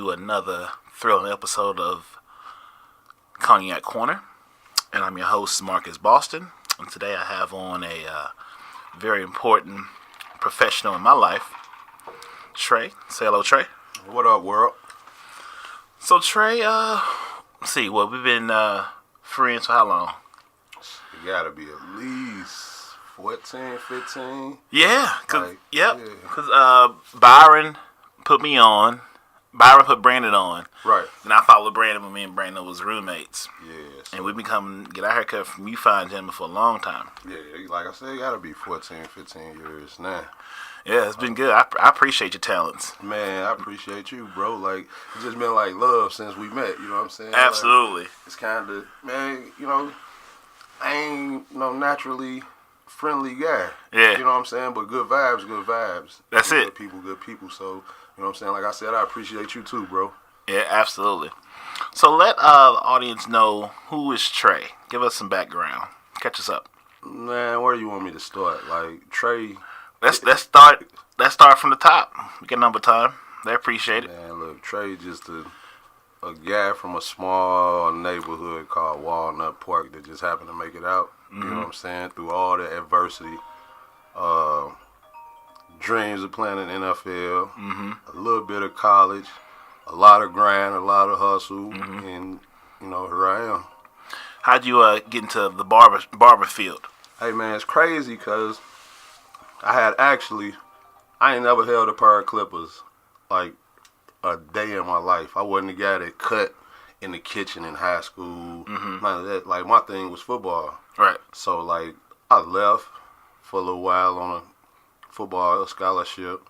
to another thrilling episode of Cognac Corner. And I'm your host, Marcus Boston. And today I have on a very important professional in my life, Trey. Say hello, Trey. What up, world? So, Trey, let's see, we've been friends for how long? It gotta be at least 14, 15. Yeah, because Byron put me on. Byron put Brandon on. Right. And I followed Brandon when me and Brandon was roommates. Yeah. And we've been coming get our haircut from you fine gentlemen for a long time. Yeah, like I said, it gotta be 14, 15 years now. Yeah, it's been good. I appreciate your talents. Man, I appreciate you, bro. Like, it's just been like love since we met, you know what I'm saying? Absolutely. Like, it's kind of, man, I ain't no naturally friendly guy. Yeah. You know what I'm saying? But good vibes, good vibes. That's it. Good people. So, you know what I'm saying? Like I said, I appreciate you too, bro. Yeah, absolutely. So let the audience know who is Trey. Give us some background. Catch us up. Man, where do you want me to start? Like, Trey... Let's start from the top. We get number time. They appreciate it. Man, look, Trey just a guy from a small neighborhood called Walnut Park that just happened to make it out. Mm-hmm. You know what I'm saying? Through all the adversity. Dreams of playing in NFL. Mm-hmm. A little bit of college. A lot of grind, a lot of hustle. Mm-hmm. And, here I am. How'd you get into the barber field? Hey, man, it's crazy because I ain't never held a pair of clippers like a day in my life. I wasn't the guy that cut in the kitchen in high school. Mm-hmm. None of that. Like, my thing was football. Right. So, like, I left for a little while on a football scholarship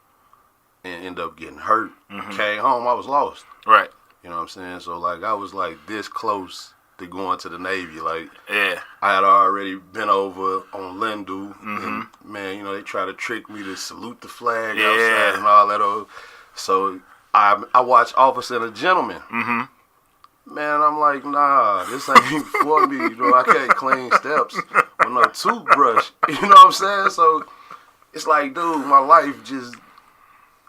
and ended up getting hurt. Mm-hmm. Came home, I was lost. Right. You know what I'm saying? So, like, I was, like, this close to going to the Navy. Like, yeah, I had already been over on Lindu. Mm-hmm. And, man, they try to trick me to salute the flag outside and all that. So I watched Officer and a Gentleman. Mm-hmm. Man, I'm like, nah, this ain't for me. I can't clean steps with no toothbrush. You know what I'm saying? So it's like, dude, my life just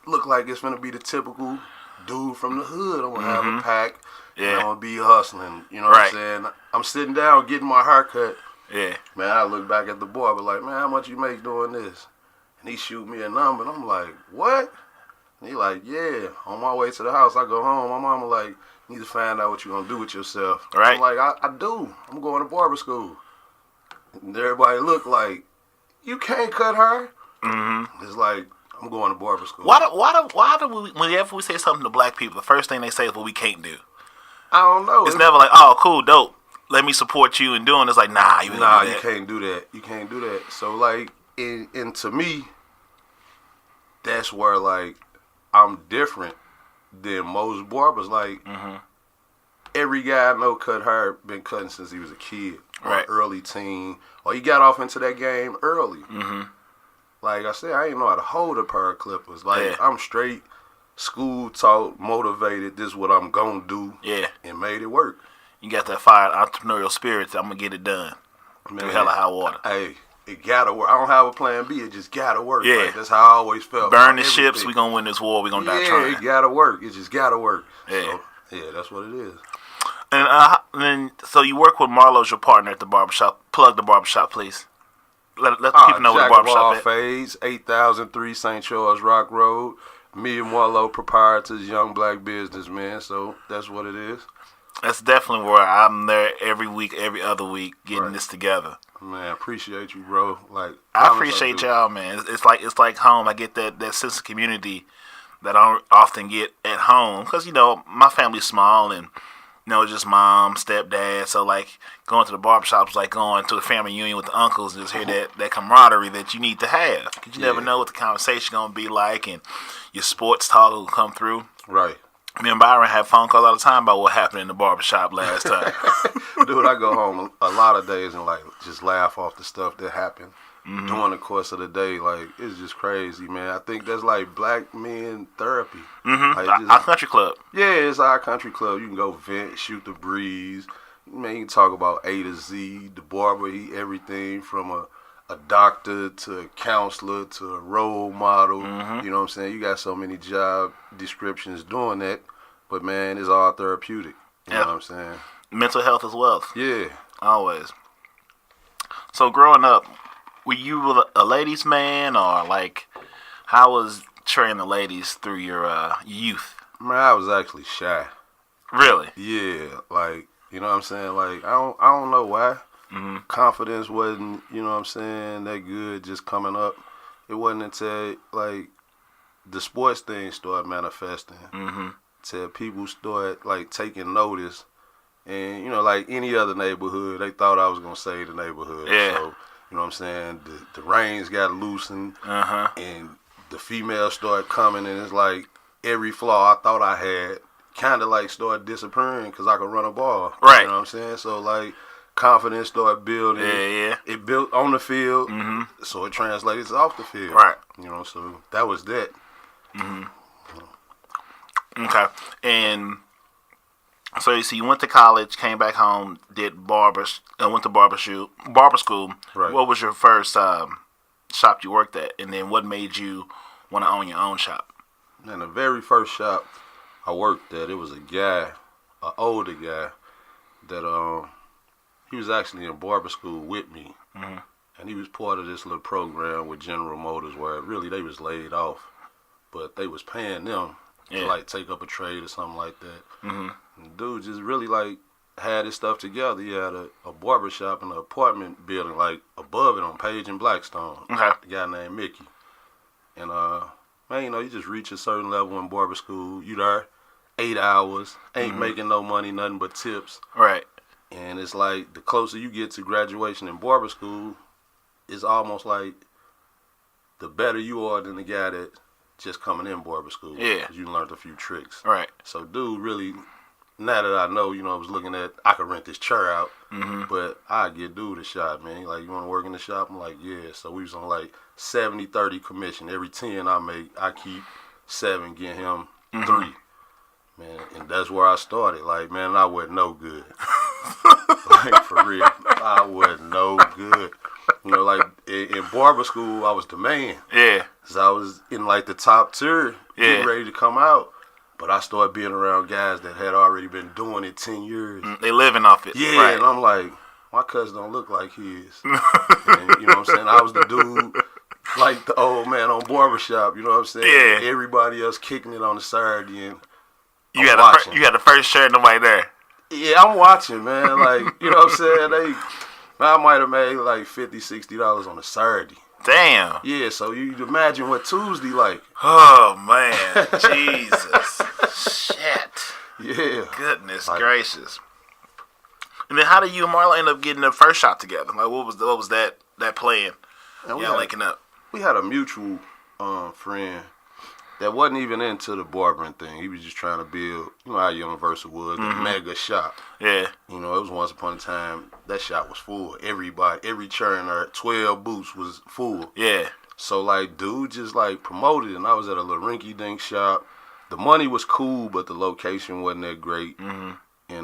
look like it's gonna be the typical dude from the hood. I'm gonna have a pack. Yeah. I'm going to be hustling, you know what I'm saying? I'm sitting down getting my haircut. Yeah. Man, I look back at the barber like, man, how much you make doing this? And he shoot me a number, and I'm like, what? And he like, yeah. On my way to the house, I go home. My mama like, you need to find out what you're going to do with yourself. Right. I'm like, I do. I'm going to barber school. And everybody look like, you can't cut hair? Mm-hmm. It's like, I'm going to barber school. Why do we, whenever we say something to black people, the first thing they say is what we can't do? I don't know. It's never like, oh, cool, dope. Let me support you in doing this. Like, nah, you can't do that. You can't do that. So, like, and to me, that's where, like, I'm different than most barbers. Like, every guy I know cut hair been cutting since he was a kid. Right. Or early teen. Or he got off into that game early. Mm-hmm. Like I said, I ain't know how to hold a pair of clippers. Like, I'm straight school taught, motivated, this is what I'm going to do. Yeah. And made it work. You got that fire entrepreneurial spirit. I'm going to get it done. Man, hell of high water. Hey, it got to work. I don't have a plan B. It just got to work. Yeah. Like, that's how I always felt. Burn the ships. We going to win this war. We going to die trying. Yeah, it got to work. It just got to work. Yeah. So, yeah, that's what it is. And then, so you work with Marlo's your partner at the barbershop. Plug the barbershop, please. Let people know where the barbershop is. Phase, 8003 St. Charles Rock Road. Me and Marlo, proprietors, young black businessman, so that's what it is. That's definitely where I'm there every week, every other week, getting this together. Man, appreciate you, bro. Like, I appreciate y'all, man. It's like home. I get that sense of community that I don't often get at home because my family's small and just mom, stepdad. So like going to the barbershop is like going to a family reunion with the uncles and just hear that camaraderie that you need to have. Because you never know what the conversation going to be like and your sports talk will come through. Right. Me and Byron have phone calls all the time about what happened in the barbershop last time. Dude, I go home a lot of days and like just laugh off the stuff that happened during the course of the day. Like, it's just crazy, man. I think that's like black men therapy. Mm-hmm. Like our country club. Yeah, it's our country club. You can go vent, shoot the breeze. Man, you can talk about A to Z. The barber, everything from a doctor to a counselor to a role model. Mm-hmm. You know what I'm saying? You got so many job descriptions doing that. But man, it's all therapeutic. You know what I'm saying? Mental health as well. Yeah. Always. So growing up, were you a ladies' man, or like, how was training the ladies through your youth? Man, I was actually shy. Really? Yeah, like, you know what I'm saying? Like, I don't know why. Confidence wasn't, you know what I'm saying, that good just coming up. It wasn't until, like, the sports thing started manifesting. Till people started, like, taking notice. And, you know, like any other neighborhood, they thought I was going to save the neighborhood. Yeah. So, you know what I'm saying? The reins got loosened. And the females started coming, and it's like every flaw I thought I had kind of like started disappearing because I could run a ball. Right. You know what I'm saying? So, like, confidence started building. Yeah. It built on the field, so it translates off the field. Right. You know, so that was that. Okay. And so you went to college, came back home, went to barber school. Right. What was your first shop you worked at, and then what made you want to own your own shop? Man, the very first shop I worked at, it was an older guy that he was actually in barber school with me, and he was part of this little program with General Motors where really they was laid off, but they was paying them to like take up a trade or something like that. And dude just really like had his stuff together. He had a barber shop in an apartment building like above it on Page and Blackstone. Okay. The guy named Mickey. And man, you know, you just reach a certain level in barber school. You there 8 hours, ain't making no money, nothing but tips. Right. And it's like the closer you get to graduation in barber school, it's almost like the better you are than the guy that just coming in barber school. Yeah. 'Cause you learned a few tricks. Right. So dude really, now that I know, you know, I was looking at, I could rent this chair out, but I get dude a shot, man. Like, you want to work in the shop? I'm like, yeah. So we was on like 70-30 commission. Every 10 I make, I keep 7, get him 3. Man, and that's where I started. Like, man, I wasn't no good. Like, for real. I wasn't no good. You know, like, in barber school, I was the man. Yeah. Cause I was in, like, the top tier, getting ready to come out. But I started being around guys that had already been doing it 10 years. They living off it. Yeah, right. And I'm like, my cousin don't look like his. And, you know what I'm saying? I was the dude, like the old man on barbershop, you know what I'm saying? Yeah. Everybody else kicking it on the Saturday, and you had the first shirt, nobody there. Yeah, I'm watching, man. Like, you know what I'm saying? I might have made like $50, $60 on a Saturday. Damn. Yeah, so you imagine what Tuesday like. Oh, man. Jesus. Shit. Yeah. Goodness gracious. And then how did you and Marlo end up getting the first shot together? Like, what was that plan? Yeah, linking up. We had a mutual friend that wasn't even into the barbering thing. He was just trying to build, you know how Universal was, the mega shop. Yeah. You know, it was once upon a time, that shop was full. Everybody, every chair in there, 12 booths was full. Yeah. So, like, dude just, like, promoted, and I was at a little rinky-dink shop. The money was cool, but the location wasn't that great. And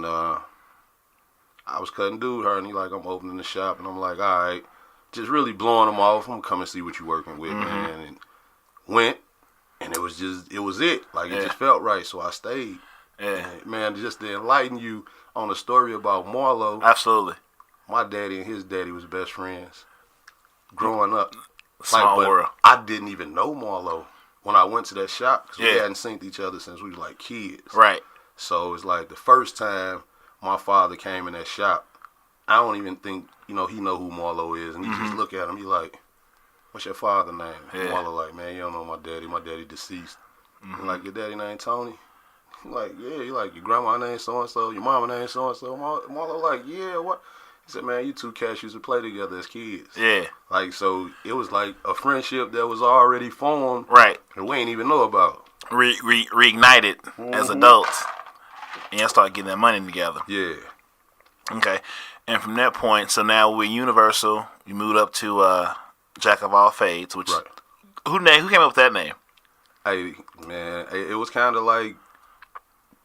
I was cutting dude her, and he like, I'm opening the shop, and I'm like, all right. Just really blowing him off. I'm going to come and see what you're working with, man. And went. And it was it. Like, it just felt right, so I stayed. Yeah. And, man, just to enlighten you on the story about Marlo. Absolutely. My daddy and his daddy was best friends growing up. Small world. I didn't even know Marlo when I went to that shop because we hadn't seen each other since we was like kids. Right. So it's like the first time my father came in that shop, I don't even think, you know, he know who Marlo is. And he just look at him, he like, what's your father's name? Yeah. Marlo like, man, you don't know my daddy. My daddy deceased. I'm like, your daddy name Tony? He like, yeah. He like, your grandma name so-and-so, your mama name so-and-so. Marlo like, yeah, what? He said, man, you two cats used to play together as kids. Yeah. Like, so it was like a friendship that was already formed. Right. And we ain't even know about. Reignited as adults. And y'all start getting that money together. Yeah. Okay. And from that point, so now we're Universal. You moved up to Jack of All Fades, which who came up with that name? Hey, man, it was kind of like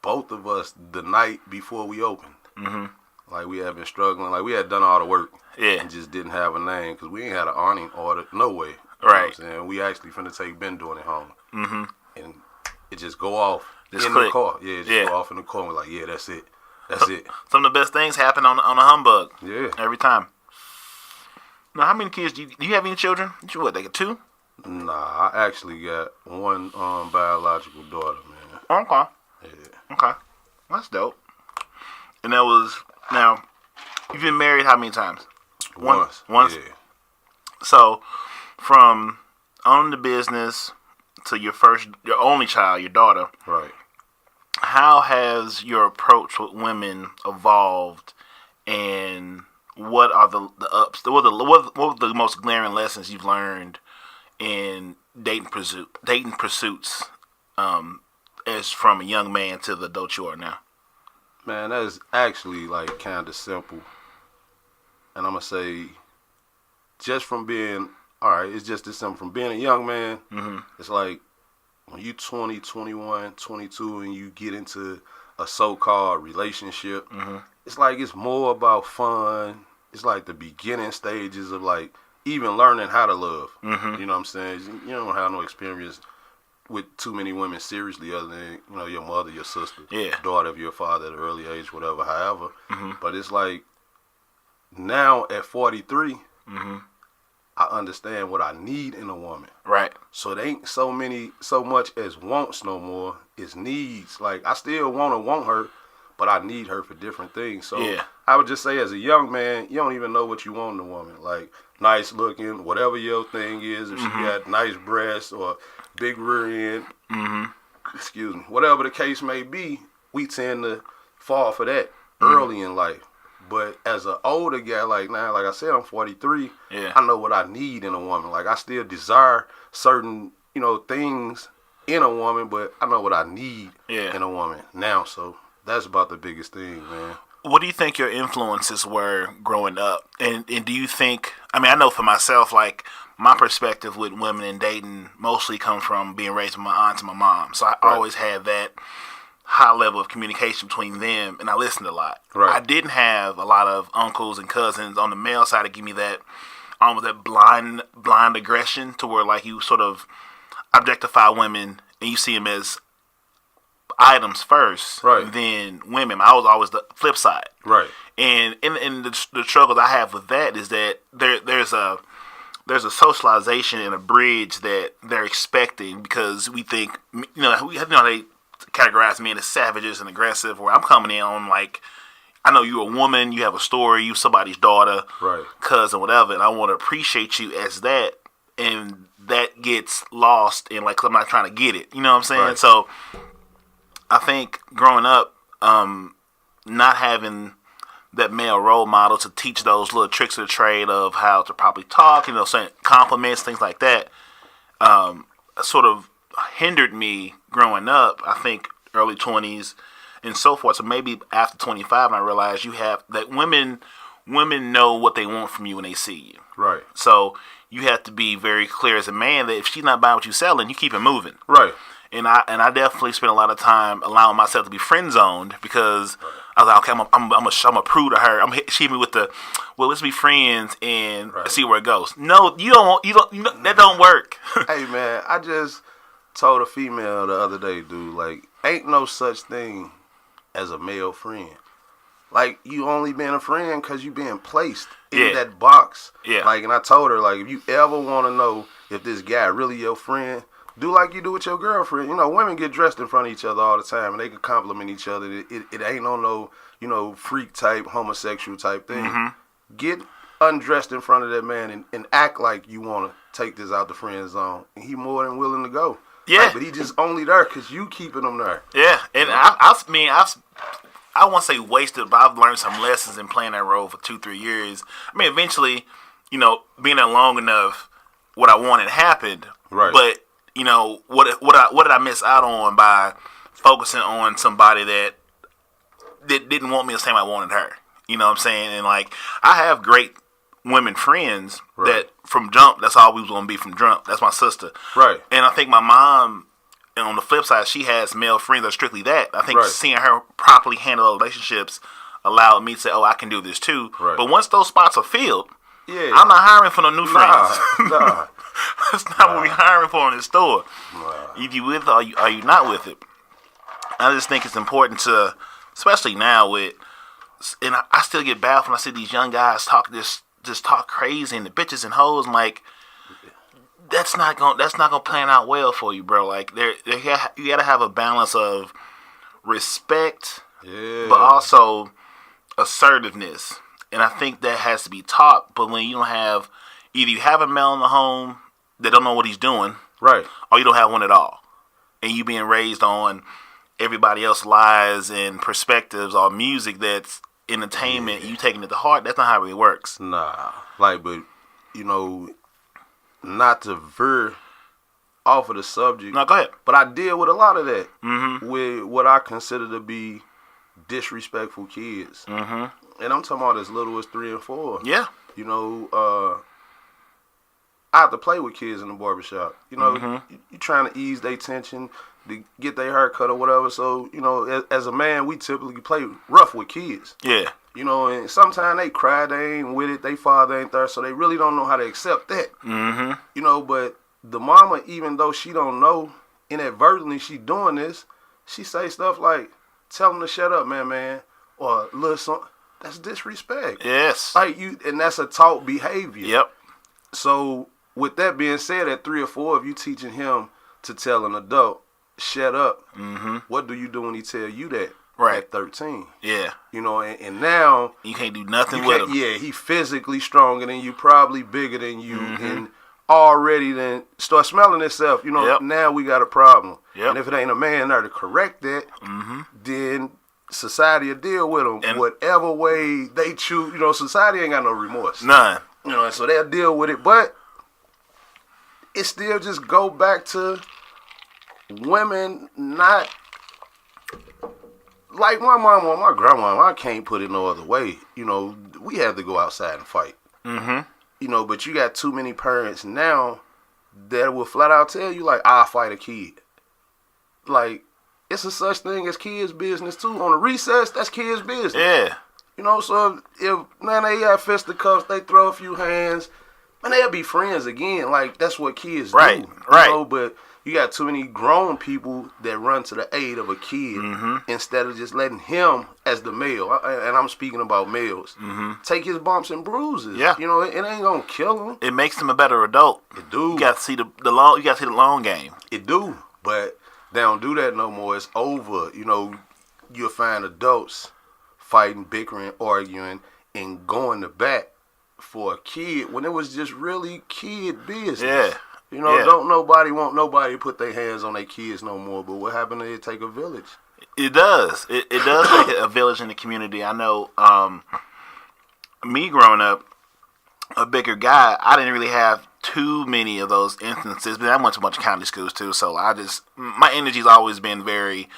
both of us the night before we opened. Like, we had been struggling. Like, we had done all the work. Yeah. And just didn't have a name because we ain't had an awning order. No way. You know what I'm saying? We actually finna take Ben doing it home. And it just go off. in the car. Yeah, just go off in the car. We're like, yeah, that's it. That's it. Some of the best things happen on a humbug. Yeah. Every time. Now, how many kids do you have any children? What, they got 2? Nah, I actually got one biological daughter, man. Okay. Yeah. Okay. That's dope. And that was, now, you've been married how many times? Once. Once? Yeah. So, from owning the business to your only child, your daughter. Right. How has your approach with women evolved, and what are the ups? What are the most glaring lessons you've learned in dating pursuits, as from a young man to the adult you are now? Man, that is actually like kind of simple, and I'm gonna say, just from being it's just this simple. From being a young man, it's like, when you 20, 21, 22, and you get into a so-called relationship, it's like it's more about fun. It's like the beginning stages of like even learning how to love. You know what I'm saying? You don't have no experience with too many women seriously other than, your mother, your sister, daughter of your father at an early age, whatever, however. But it's like now at 43, I understand what I need in a woman. Right. So it ain't so much as wants no more. It's needs. Like, I still want her, but I need her for different things. So I would just say, as a young man, you don't even know what you want in a woman. Like, nice looking, whatever your thing is. If she got nice breasts or big rear end, excuse me, whatever the case may be, we tend to fall for that early in life. But as an older guy, like now, like I said, I'm 43. I know what I need in a woman. Like, I still desire certain, things in a woman, but I know what I need in a woman now. So that's about the biggest thing, man. What do you think your influences were growing up? And do you think, I know for myself, like, my perspective with women and dating mostly comes from being raised with my aunt and my mom. So I always had that high level of communication between them, and I listened a lot. Right. I didn't have a lot of uncles and cousins on the male side to give me that almost that blind aggression to where, like, you sort of objectify women and you see them as items first, then women. I was always the flip side. Right. And in the struggles I have with that is that there's a socialization and a bridge that they're expecting, because we think, they categorize men as savages and aggressive, where I'm coming in on, like, I know you're a woman, you have a story, you somebody's daughter, cousin, whatever, and I want to appreciate you as that, and that gets lost in, like, I'm not trying to get it, you know what I'm saying? Right. So I think growing up, not having that male role model to teach those little tricks of the trade of how to properly talk, saying compliments, things like that, sort of hindered me growing up. I think early 20s and so forth. So maybe after 25, I realized that women know what they want from you when they see you. Right. So you have to be very clear as a man that if she's not buying what you're selling, you keep it moving. Right. And I definitely spent a lot of time allowing myself to be friend zoned, because I was like, okay, I'm a prude to her. She hit me with let's be friends and see where it goes. No, you don't that don't work. Hey, man, I just told a female the other day, dude, like, ain't no such thing as a male friend. Like, you only being a friend because you being placed in that box. Yeah. Like, and I told her, like, if you ever want to know if this guy really your friend, do like you do with your girlfriend. Women get dressed in front of each other all the time, and they can compliment each other. It ain't on no, freak type, homosexual type thing. Get undressed in front of that man and act like you want to take this out the friend zone. And he more than willing to go. Yeah. Like, but he just only there because you keeping him there. Yeah. And I won't say wasted, but I've learned some lessons in playing that role for 2-3 years. Eventually, being there long enough, what I wanted happened. Right. But, what did I miss out on by focusing on somebody that didn't want me the same I wanted her? You know what I'm saying? And, like, I have great women friends that from jump, that's all we was going to be from jump. That's my sister. Right. And I think my mom, and on the flip side, she has male friends that are strictly that. I think seeing her properly handle relationships allowed me to say, oh, I can do this too. Right. But once those spots are filled, I'm not hiring for no new friends. Nah. That's not what we're hiring for in the store. Either you with it or are you not with it. I just think it's important to, especially now and I still get baffled when I see these young guys just talk crazy and the bitches and hoes. I'm like, that's not gonna plan out well for you, bro. Like you gotta have a balance of respect, but also assertiveness. And I think that has to be taught. But when you don't have, either you have a male in the home that don't know what he's doing, right, or you don't have one at all, and you being raised on everybody else's lies and perspectives or music that's entertainment, you taking it to heart. That's not how it really works. Nah, like, but not to veer off of the subject. No, go ahead. But I deal with a lot of that with what I consider to be disrespectful kids, and I'm talking about as little as 3 and 4. Yeah, I have to play with kids in the barbershop. You trying to ease their tension, to get their hair cut or whatever. So, as a man, we typically play rough with kids. Yeah. And sometimes they cry, they ain't with it, they father ain't there, so they really don't know how to accept that. But the mama, even though she don't know, inadvertently she doing this, she say stuff like, tell them to shut up, man, or little something. That's disrespect. Yes. Like and that's a taught behavior. Yep. So, with that being said, at 3 or 4, if you teaching him to tell an adult, shut up, what do you do when he tell you that? Right. At 13. Yeah. And now you can't do nothing with him. Yeah, he physically stronger than you, probably bigger than you, and already then start smelling himself. Now we got a problem. Yep. And if it ain't a man there to correct that, then society will deal with them in whatever way they choose. Society ain't got no remorse. None. And so they'll deal with it, but it still just go back to women not. Like my mom or my grandma, I can't put it no other way. We have to go outside and fight. But you got too many parents now that will flat out tell you, like, I'll fight a kid. Like, it's a such thing as kids' business, too. On the recess, that's kids' business. Yeah. So if they got fisticuffs, they throw a few hands, man, they'll be friends again. Like, that's what kids do. Right. But you got too many grown people that run to the aid of a kid instead of just letting him, as the male, and I'm speaking about males, take his bumps and bruises. Yeah. It ain't gonna kill him. It makes him a better adult. It do. You got to see the long. You got to see the long game. It do, but they don't do that no more. It's over. You'll find adults fighting, bickering, arguing, and going to bat for a kid when it was just really kid business. Yeah. Don't nobody want nobody to put their hands on their kids no more. But what happened to it take a village? It does. It does take a village in the community. I know me growing up, a bigger guy, I didn't really have too many of those instances. But I went to a bunch of county schools too. So my energy's always been very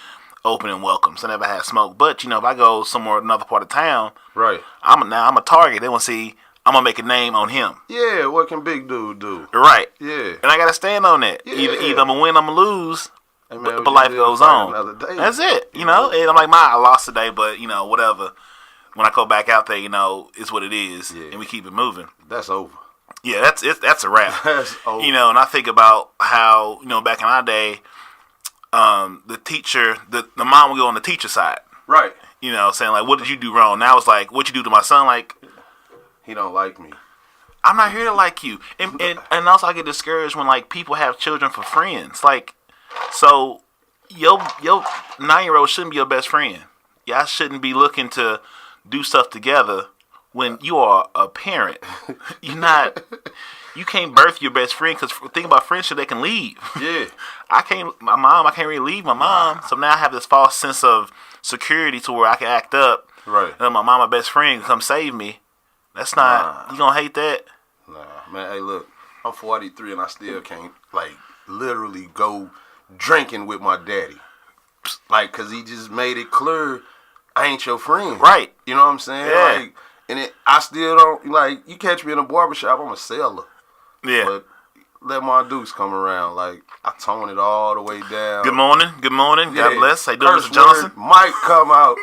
open and welcome. So I never had smoke. But, if I go somewhere, another part of town, right, I'm a target. They want to see, I'm going to make a name on him. Yeah, what can big dude do? Right. Yeah. And I got to stand on that. Yeah. Either I'm going to win, I'm going to lose, hey, man, but life goes on. That's it. And I'm like, I lost today, but, whatever. When I go back out there, it's what it is, and we keep it moving. That's over. Yeah, that's a wrap. That's over. And I think about how, back in our day, the teacher, the mom would go on the teacher side. Right. Saying, like, what did you do wrong? Now it's like, what you do to my son? Like, he don't like me. I'm not here to like you. And also I get discouraged when, like, people have children for friends. Like, so your 9-year-old shouldn't be your best friend. Y'all shouldn't be looking to do stuff together when you are a parent. You can't birth your best friend, because think about friendship, they can leave. Yeah. I can't really leave my mom. So now I have this false sense of security to where I can act up. Right. And my mom, my best friend, come save me. That's not, you gonna hate that? Nah, man, hey, look, I'm 43 and I still can't, like, literally go drinking with my daddy. Like, because he just made it clear I ain't your friend. Right. You know what I'm saying? Yeah. Like, I still don't, like, you catch me in a barbershop, I'm a seller. Yeah. But let my dukes come around. Like, I tone it all the way down. Good morning. God bless. How you doing, First Mr. Johnson? Might come out,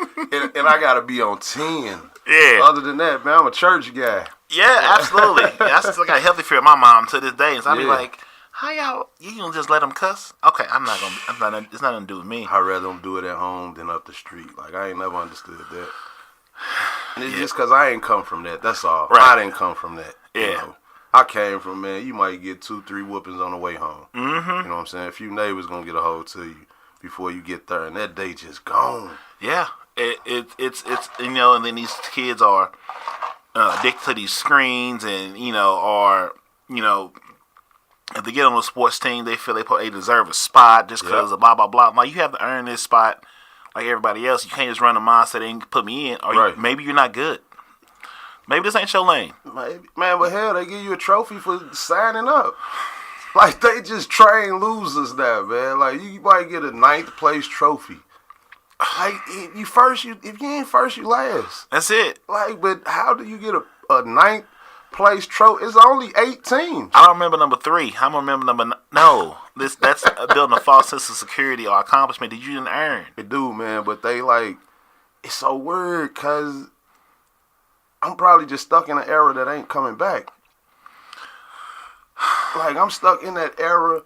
and I got to be on 10. Yeah. Other than that, man, I'm a church guy. Yeah, absolutely. I still got a healthy fear of my mom to this day. And so I be like, How y'all? You gonna just let them cuss? Okay, I'm not gonna. It's not gonna do with me. I'd rather them do it at home than up the street. Like I ain't never understood that. And it's just because I ain't come from that. That's all. Right. I didn't come from that. Yeah. You know? I came from, man, you might get 2-3 whoopings on the way home. Mm-hmm. You know what I'm saying? A few neighbors going to get a hold to you before you get there. And that day just gone. Yeah. It's you know, and then these kids are addicted to these screens and, you know, are, you know, if they get on a sports team, they feel they deserve a spot just because of blah, blah, blah. Like, you have to earn this spot like everybody else. You can't just run a mindset and put me in. Or maybe you're not good. Maybe this ain't your lane. Maybe. Man, but hell, they give you a trophy for signing up. Like, they just train losers now, man. Like, you might get a 9th place trophy. Like, if you ain't first, you last. That's it. Like, but how do you get a 9th place trophy? It's only 8 teams. I don't remember number 3. I don't remember number no. That's building a false sense of security or accomplishment that you didn't earn. It do, man, but they like, it's so weird because I'm probably just stuck in an era that ain't coming back. Like, I'm stuck in that era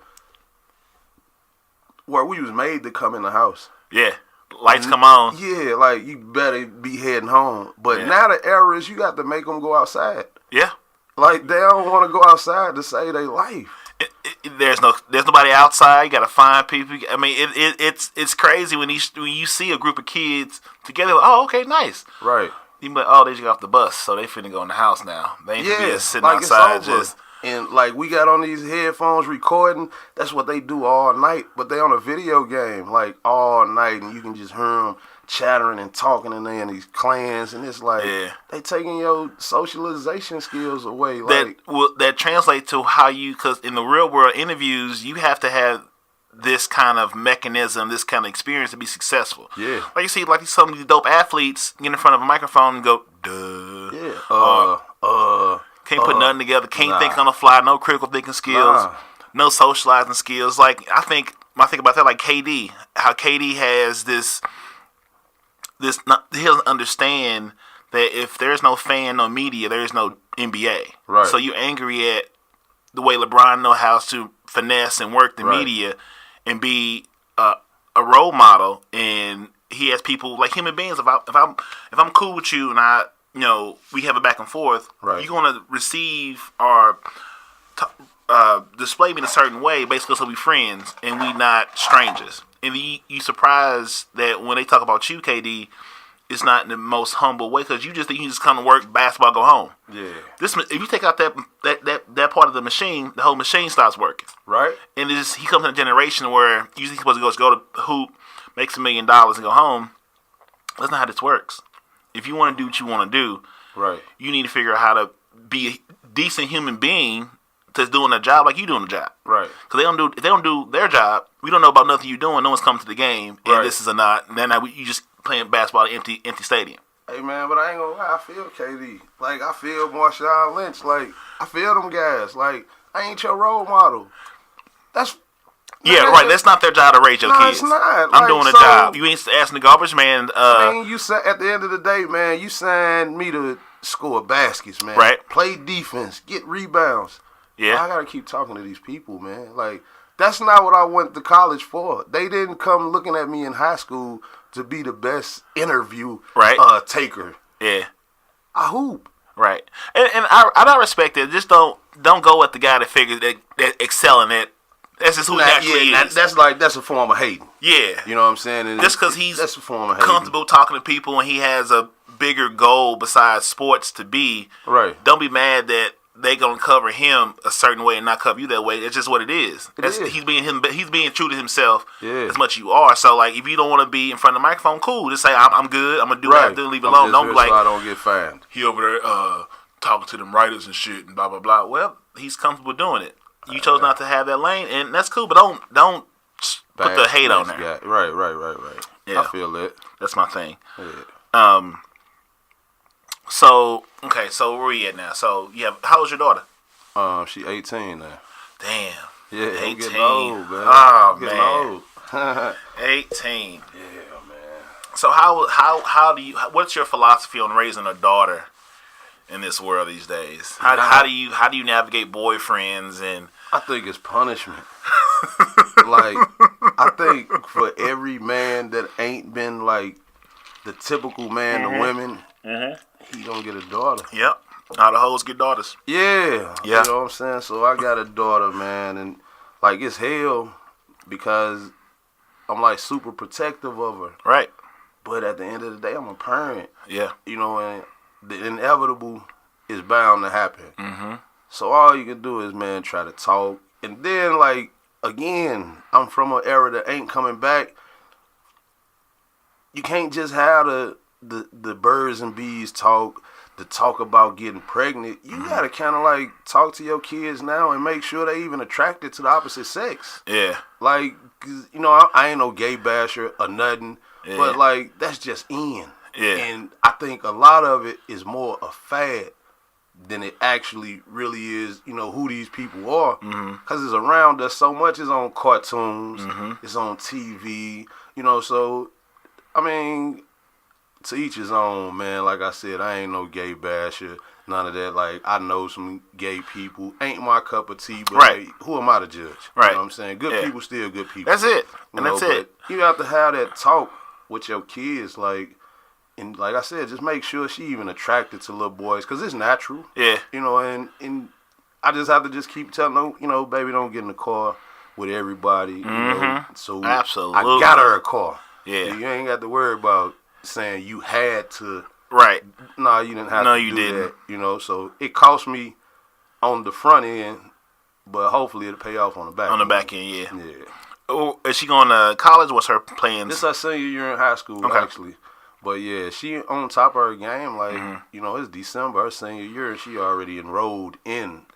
where we was made to come in the house. Yeah. Lights come on. Yeah, like, you better be heading home. But now the era is you got to make them go outside. Yeah. Like, they don't want to go outside to save their life. There's nobody outside. You got to find people. I mean, it's crazy when you see a group of kids together. Like, oh, okay, nice. Right. You be like, oh, they just got off the bus, so they finna go in the house now. They ain't finna be just sitting like outside just. And like we got on these headphones recording. That's what they do all night. But they on a video game like all night, and you can just hear them chattering and talking, and they in these clans, and it's like they taking your socialization skills away. Like that translates to how you, because in the real world interviews, you have to have this kind of mechanism, this kind of experience to be successful. Yeah. Like you see, like some of these dope athletes get in front of a microphone and go, duh. Yeah. Can't put nothing together. Can't think on the fly. No critical thinking skills. No socializing skills. Like, I think about that, like KD. How KD has this, he doesn't understand that if there's no fan, no media, there is no NBA. Right. So you're angry at the way LeBron knows how to finesse and work the media and be a role model, and he has people like human beings. If I'm cool with you and we have a back and forth, you're gonna receive or display me in a certain way, basically, so we friends and we not strangers. And you surprised that when they talk about you, KD, it's not in the most humble way, because you just think you just come to work, basketball, go home. Yeah. If you take out that part of the machine, the whole machine stops working. Right. And he comes in a generation where usually he's supposed to go to hoop, makes $1 million and go home. That's not how this works. If you want to do what you want to do, you need to figure out how to be a decent human being that's doing a job like you doing a job. Right. Because if they don't do their job, we don't know about nothing you're doing. No one's coming to the game, and this is a not. And then you just playing basketball in an empty stadium. Hey, man, but I ain't gonna lie. I feel KD. Like, I feel Marshawn Lynch. Like, I feel them guys. Like, I ain't your role model. That's... That's not their job to raise your kids. It's not. I'm doing a job. You ain't asking the garbage man. You at the end of the day, man, you signed me to score baskets, man. Right. Play defense, get rebounds. Yeah. I gotta keep talking to these people, man. Like, that's not what I went to college for. They didn't come looking at me in high school to be the best interview taker. Yeah. I hoop. Right. And I respect it. Just don't go with the guy that figures that excelling at. That's just who he actually is. That's a form of hating. Yeah. You know what I'm saying? And just because he's that's a form of hating. Comfortable talking to people and he has a bigger goal besides sports to be. Right. Don't be mad that they gonna cover him a certain way and not cover you that way. It's just what it is. He's being him. He's being true to himself as much as you are. So, like, if you don't want to be in front of the microphone, cool. Just say I'm good. I'm gonna do what I have to do. Leave it alone. Don't be like, so I don't get fined. He over there talking to them writers and shit and blah blah blah. Well, he's comfortable doing it. You chose not to have that lane, and that's cool. But don't put the hate on there. Guy. Right. Yeah. I feel it. That's my thing. Yeah. So where we at now? So how old's your daughter? She 18 now. Damn. Yeah, 18. Getting old, man. Oh, getting man. old. 18. Yeah, man. So how do you? What's your philosophy on raising a daughter in this world these days? How do you navigate boyfriends and? I think it's punishment. Like, I think for every man that ain't been like the typical man to women, he gonna get a daughter. Yep. All the hoes get daughters. Yeah. You know what I'm saying? So I got a daughter, man, and like it's hell because I'm like super protective of her. Right. But at the end of the day, I'm a parent. Yeah. You know, and the inevitable is bound to happen. So all you can do is, man, try to talk. And then, like, again, I'm from an era that ain't coming back. You can't just have the birds and bees talk about getting pregnant. You gotta kind of like talk to your kids now and make sure they even attracted to the opposite sex. Yeah. Like, 'cause, you know, I ain't no gay basher or nothing, but like that's just in. Yeah. And I think a lot of it is more a fad than it actually really is, you know, who these people are. Because it's around us so much. It's on cartoons. It's on TV. You know, so, I mean, to each his own, man. Like I said, I ain't no gay basher. None of that. Like, I know some gay people. Ain't my cup of tea, but like, who am I to judge? Right. You know what I'm saying? Good people still good people. That's it. And that's it. You have to have that talk with your kids, like, and like I said, just make sure she even attracted to little boys, because it's natural. Yeah. You know, and I just have to just keep telling them, you know, baby, don't get in the car with everybody. You know, so absolutely, I got her a car. Yeah. You ain't got to worry about saying you had to. Right. No, you didn't have no, to you do didn't. that. You know, so it cost me on the front end, but hopefully it'll pay off on the back end. On the back end, yeah. Yeah. Oh, is she going to college? What's her plans? This is her senior year in high school, actually. But yeah, she on top of her game. Like, you know, it's December, her senior year, and she already enrolled in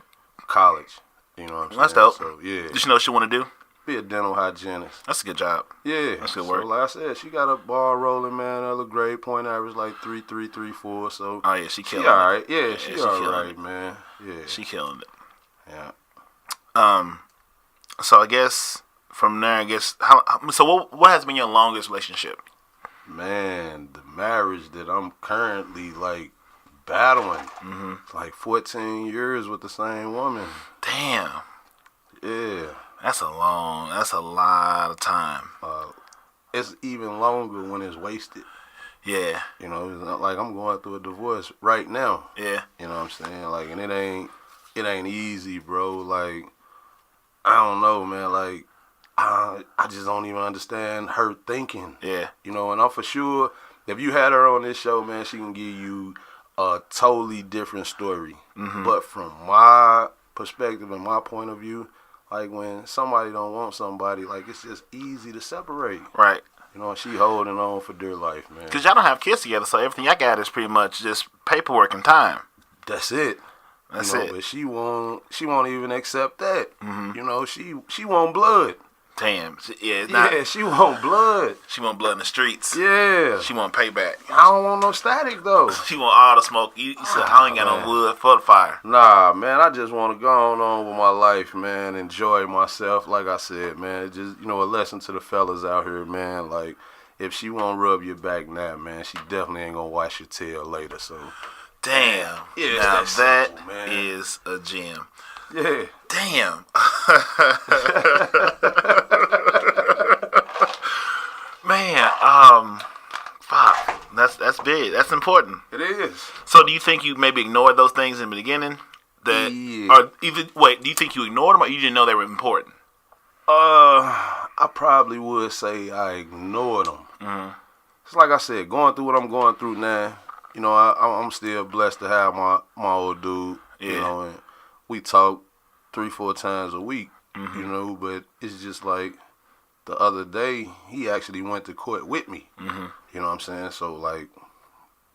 college. You know what I'm saying? That's dope. So, yeah. Does she know what she want to do? Be a dental hygienist. That's a good job. Yeah. That's good work. So, like I said, she got a ball rolling, man. Her grade point average like 3.3, 3.4. So, oh, yeah, she killing it. All right. it. Yeah, she all right, man. Yeah. She killing it. Yeah. So I guess from there, so what has been your longest relationship? Man, the marriage that I'm currently like battling, like 14 years with the same woman. Damn. Yeah. That's a lot of time. It's even longer when it's wasted. Yeah. You know, it's not like I'm going through a divorce right now. Yeah. You know what I'm saying? Like, and it ain't easy, bro. Like, I don't know, man. Like, I just don't even understand her thinking. Yeah. You know, and I'm for sure, if you had her on this show, man, she can give you a totally different story. But from my perspective and my point of view, like when somebody don't want somebody, like it's just easy to separate. Right. You know, she holding on for dear life, man. Because y'all don't have kids together, so everything y'all got is pretty much just paperwork and time. That's it. That's it. But she won't even accept that. You know, she want blood. Damn. Yeah, she want blood. She want blood in the streets. Yeah. She want payback. I don't want no static, though. She want all the smoke. You said, I ain't got no wood for the fire. Nah, man, I just want to go on with my life, man, enjoy myself. Like I said, man, it's just, you know, a lesson to the fellas out here, man. Like, if she won't rub your back now, man, she definitely ain't going to wash your tail later, so. Damn. Yeah, now that simple, man. is a gem. Yeah. Damn. Man, fuck. That's big. That's important. It is. So do you think you maybe ignored those things in the beginning? Or even do you think you ignored them or you didn't know they were important? I probably would say I ignored them. It's like I said, going through what I'm going through now, you know, I'm still blessed to have my old dude, you know, and we talk 3-4 times a week, you know, but it's just like the other day, he actually went to court with me, you know what I'm saying? So, like,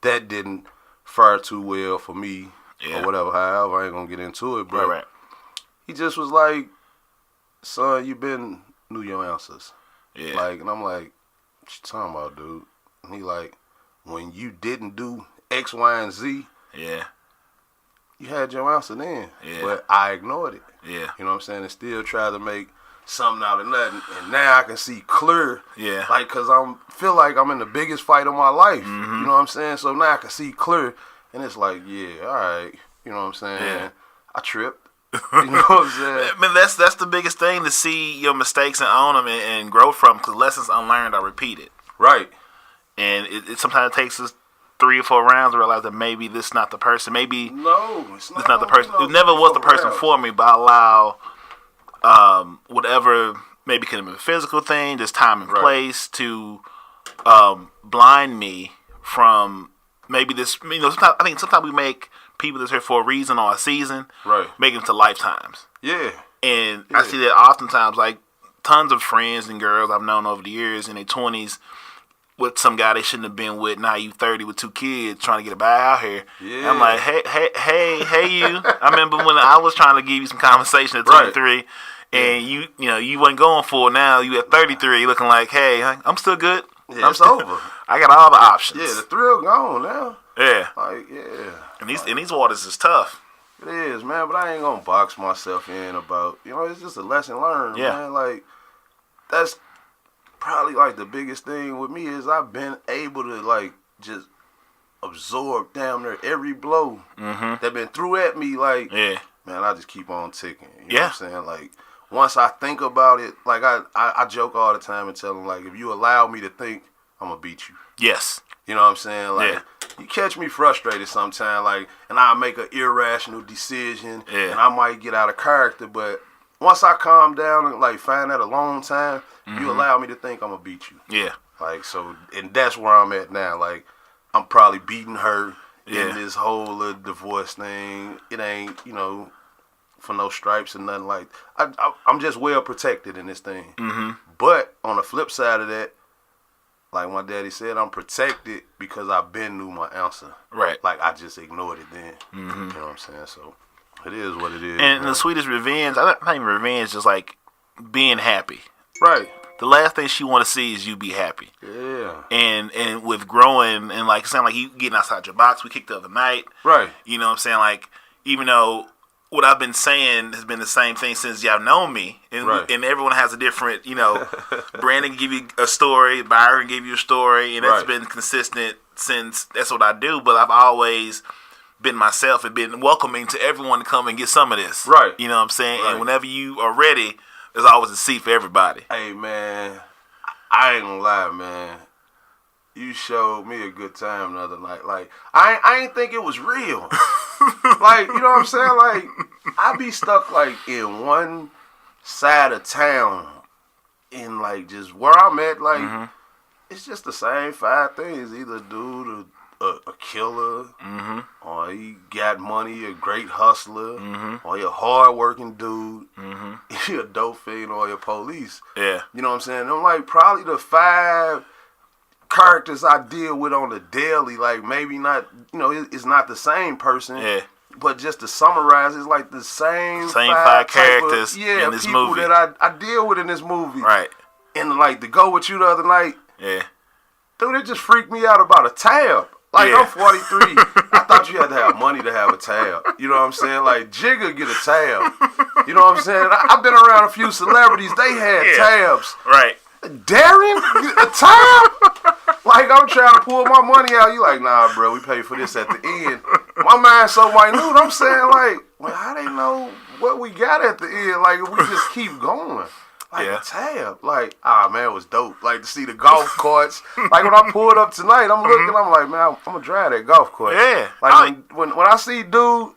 that didn't fare too well for me or whatever, however, I ain't going to get into it, but he just was like, son, you been knew your answers. Yeah. Like, and I'm like, what you talking about, dude? And he like, when you didn't do X, Y, and Z, you had your answer then. Yeah. But I ignored it. Yeah. You know what I'm saying? And still try to make something out of nothing. And now I can see clear. Yeah. Like, because feel like I'm in the biggest fight of my life. You know what I'm saying? So now I can see clear. And it's like, yeah, all right. You know what I'm saying? Yeah. I tripped. You know what I'm saying? I mean, that's the biggest thing, to see your mistakes and own them and grow from, because lessons unlearned are repeated. Right. And it sometimes takes us 3 or 4 rounds to realize that maybe this is not the person. Maybe it's not the person. It never was the person for me, but I allow whatever, maybe could have been a physical thing, just time and place, to blind me from maybe this. Sometimes, I think sometimes we make people that's here for a reason or a season, make them to lifetimes. Yeah. And I see that oftentimes, like tons of friends and girls I've known over the years in their 20s with some guy they shouldn't have been with. Now you 30 with 2 kids trying to get a bag out here. Yeah. I'm like, hey, you. I remember when I was trying to give you some conversation at 23, and you wasn't going for it. Now you at 33, looking like, hey, I'm still good. Yeah, it's over. I got all the options. Yeah, the thrill gone now. Yeah. Like, yeah. And these waters is tough. It is, man, but I ain't gonna box myself in about, it's just a lesson learned, man. Like, that's probably like the biggest thing with me is I've been able to like just absorb damn near every blow that been threw at me. Like, man, I just keep on ticking. You know what I'm saying? Like, once I think about it, like I joke all the time and tell them, like, if you allow me to think, I'm gonna beat you. Yes. You know what I'm saying? Like, you catch me frustrated sometimes, like, and I make an irrational decision, and I might get out of character, but once I calm down and like find that alone time, you allow me to think, I'm gonna beat you. Yeah. Like, so, and that's where I'm at now. Like, I'm probably beating her in this whole divorce thing. It ain't, for no stripes or nothing like. I'm just well protected in this thing. But on the flip side of that, like my daddy said, I'm protected because I've been knew my answer. Right. Like, I just ignored it then. You know what I'm saying? So it is what it is. And the sweetest revenge, I think revenge, just like being happy. Right. The last thing she want to see is you be happy. Yeah. And with growing and like sound like you getting outside your box. We kicked the other night. Right. You know what I'm saying? Like, even though what I've been saying has been the same thing since y'all known me, and and everyone has a different, Brandon can give you a story, Byron can give you a story, and that's been consistent since that's what I do. But I've always been myself and been welcoming to everyone to come and get some of this. Right. You know what I'm saying? Right. And whenever you are ready, there's always a seat for everybody. Hey, man, I ain't gonna lie, man. You showed me a good time the other night. Like, I ain't think it was real. Like, you know what I'm saying? Like, I be stuck, like, in one side of town in, like, just where I'm at. Like, it's just the same 5 things. Either dude a killer, or he got money, a great hustler, or he a hard-working dude, he a dope fiend, or he a police. Yeah. You know what I'm saying? I'm, like, probably the 5 characters I deal with on the daily, like, maybe not, it's not the same person. Yeah. But just to summarize, it's like the same 5 characters in this people movie that I deal with in this movie. Right. And, like, to go with you the other night, dude, it just freaked me out about a tab. Like, I'm 43. I thought you had to have money to have a tab. You know what I'm saying? Like, Jigga get a tab. You know what I'm saying? I've been around a few celebrities. They had tabs. Right. Darren? A tab? Like, I'm trying to pull my money out. You like, nah, bro, we pay for this at the end. My mind's so minute. I'm saying, like, well, how they know what we got at the end? Like, if we just keep going. Like, a tab. Like, man, it was dope. Like, to see the golf carts. Like, when I pulled up tonight, I'm looking, I'm like, man, I'm going to drive that golf cart. Yeah. Like, when I see dude,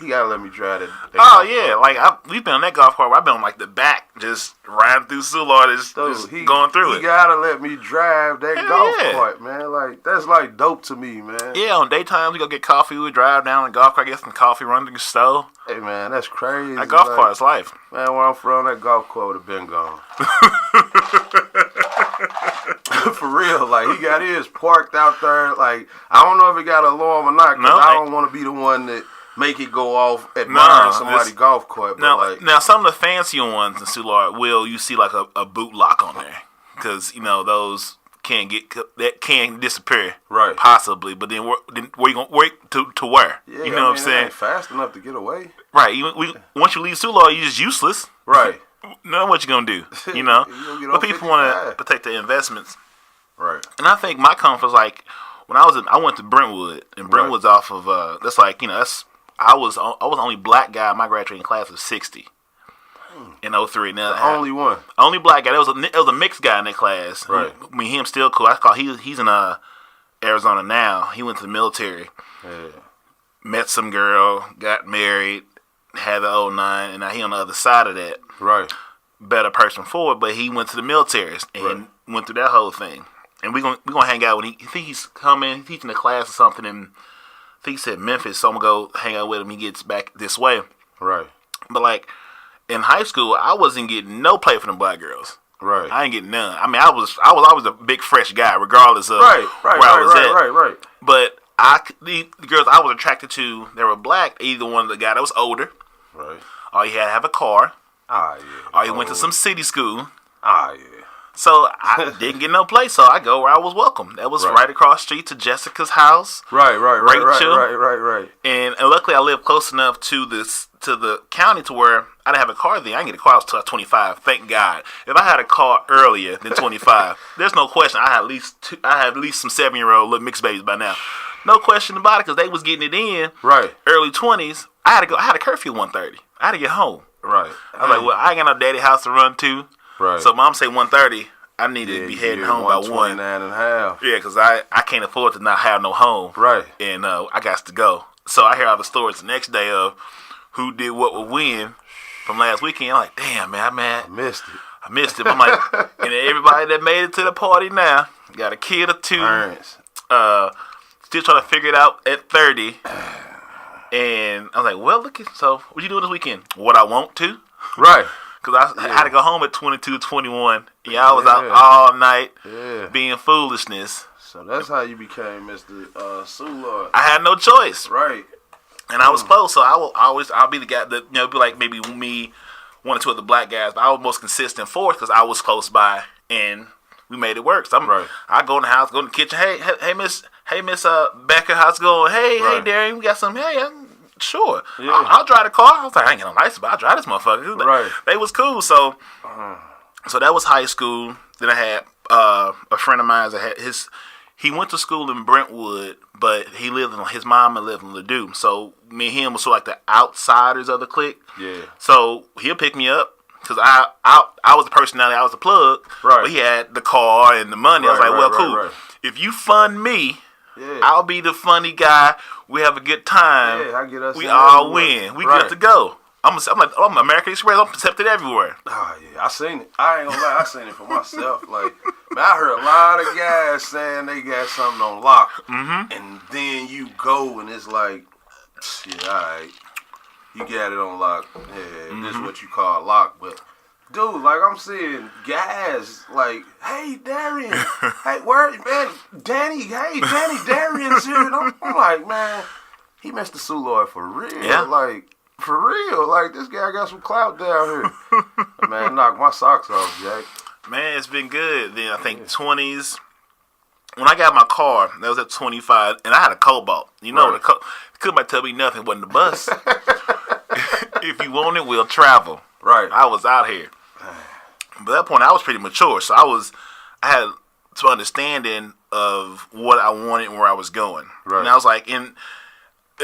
he got to let me drive that golf cart. Like, we've been on that golf cart where I've been on, like, the back, just riding through Soulard, just going through it. He got to let me drive that golf cart, man. Like, that's, like, dope to me, man. Yeah, on daytime, we go get coffee, we drive down the golf cart, get some coffee, run to the stove. Hey, man, that's crazy. That golf cart is life. Man, where I'm from, that golf cart would have been gone. For real, like, he got his parked out there. Like, I don't know if it got an alarm or not, because I don't want to be the one that make it go off at somebody's golf cart. But now, some of the fancier ones in Soulard you see like a boot lock on there, because those can disappear, right? Possibly, but then where you gonna wait to where? Yeah, you know what I'm saying? It ain't fast enough to get away, right? Once you leave Soulard, you're just useless, right? Know what you gonna do, But people want to protect their investments, right? And I think my comfort is like when I went to Brentwood, and Brentwood's off of that's like that's I was the only black guy in my graduating class of 60 in 03. Now, the only one. Only black guy. There was a mixed guy in that class. Right. I mean, him still cool. He's in Arizona now. He went to the military. Yeah. Met some girl, got married, had the 09, and now he on the other side of that. Right. Better person for it, but he went to the military and went through that whole thing. And we gonna hang out when I think he's coming, teaching a class or something, and I think he said Memphis, so I'm gonna go hang out with him. He gets back this way. Right. But like in high school, I wasn't getting no play from the black girls. Right. I ain't getting none. I mean, I was always a big fresh guy, regardless of where I was at. Right. But the girls I was attracted to, they were black. Either one of the guy that was older. Right. Or he had to have a car. Ah, yeah. Or he went to some city school. Ah, yeah. So I didn't get no place, so I go where I was welcome. That was right across the street to Jessica's house. Right. Rachel. And luckily I lived close enough to the county to where I didn't have a car then. I didn't get a car until I was 25. Thank God. If I had a car earlier than 25, there's no question I had at least some 7-year-old little mixed babies by now. No question about it, because they was getting it in. Right. Early 20s. I had a curfew at 1:30. I had to get home. Right. I was like, well, I ain't got no daddy house to run to. Right. So mom say 1:30. I need to be heading home by 1. 1:29.5. Yeah, because I can't afford to not have no home. Right. And I got to go. So I hear all the stories the next day of who did what with when from last weekend. I'm like, damn, man, I missed it. I'm like, and everybody that made it to the party now got a kid or two. Parents. Still trying to figure it out at 30. And I was like, well, so what you doing this weekend? What I want to. Right. Because I had to go home at 22, 21. Yeah, I was out all night being foolishness. So that's how you became Mr. Sue Lord. I had no choice. Right. And I was close, so I'll be the guy that, be like maybe me, one or two other black guys, but I was most consistent fourth because I was close by and we made it work. So I go in the house, go in the kitchen. Hey, Miss Becca, how's it going? Hey, Darian, we got some. Hey, sure. Yeah. I'll drive the car. I was like, I ain't got no license, but I'll drive this motherfucker. Right. They was cool. So that was high school. Then I had a friend of mine that had he went to school in Brentwood, but his mama lived in Ladue. So me and him was sort of like the outsiders of the clique. Yeah. So he'll pick me up because I was the personality, I was the plug. Right. But he had the car and the money. I was like, cool. Right. If you fund me, I'll be the funny guy. We have a good time. Yeah, I get us. We all win. We good to go. I'm American Express. I'm accepted everywhere. Oh yeah, I seen it. I ain't gonna lie, I seen it for myself. Like, man, I heard a lot of guys saying they got something on lock, and then you go and it's like, yeah, all right, you got it on lock. Yeah, this is what you call lock, but. Dude, like I'm seeing guys like, hey Darian, hey where man, Danny, Darian's here. And I'm like, man, he Mr. Sue Lord for real. Yeah. Like, for real. Like, this guy got some clout down here. Man, knock my socks off, Jack. Man, it's been good. Then I think 20s. When I got my car, that was at 25, and I had a Cobalt. You know, couldn't tell me nothing. It wasn't the bus. If you want it, we'll travel. Right. I was out here. But at that point, I was pretty mature, so I had some understanding of what I wanted and where I was going. Right. And I was like, and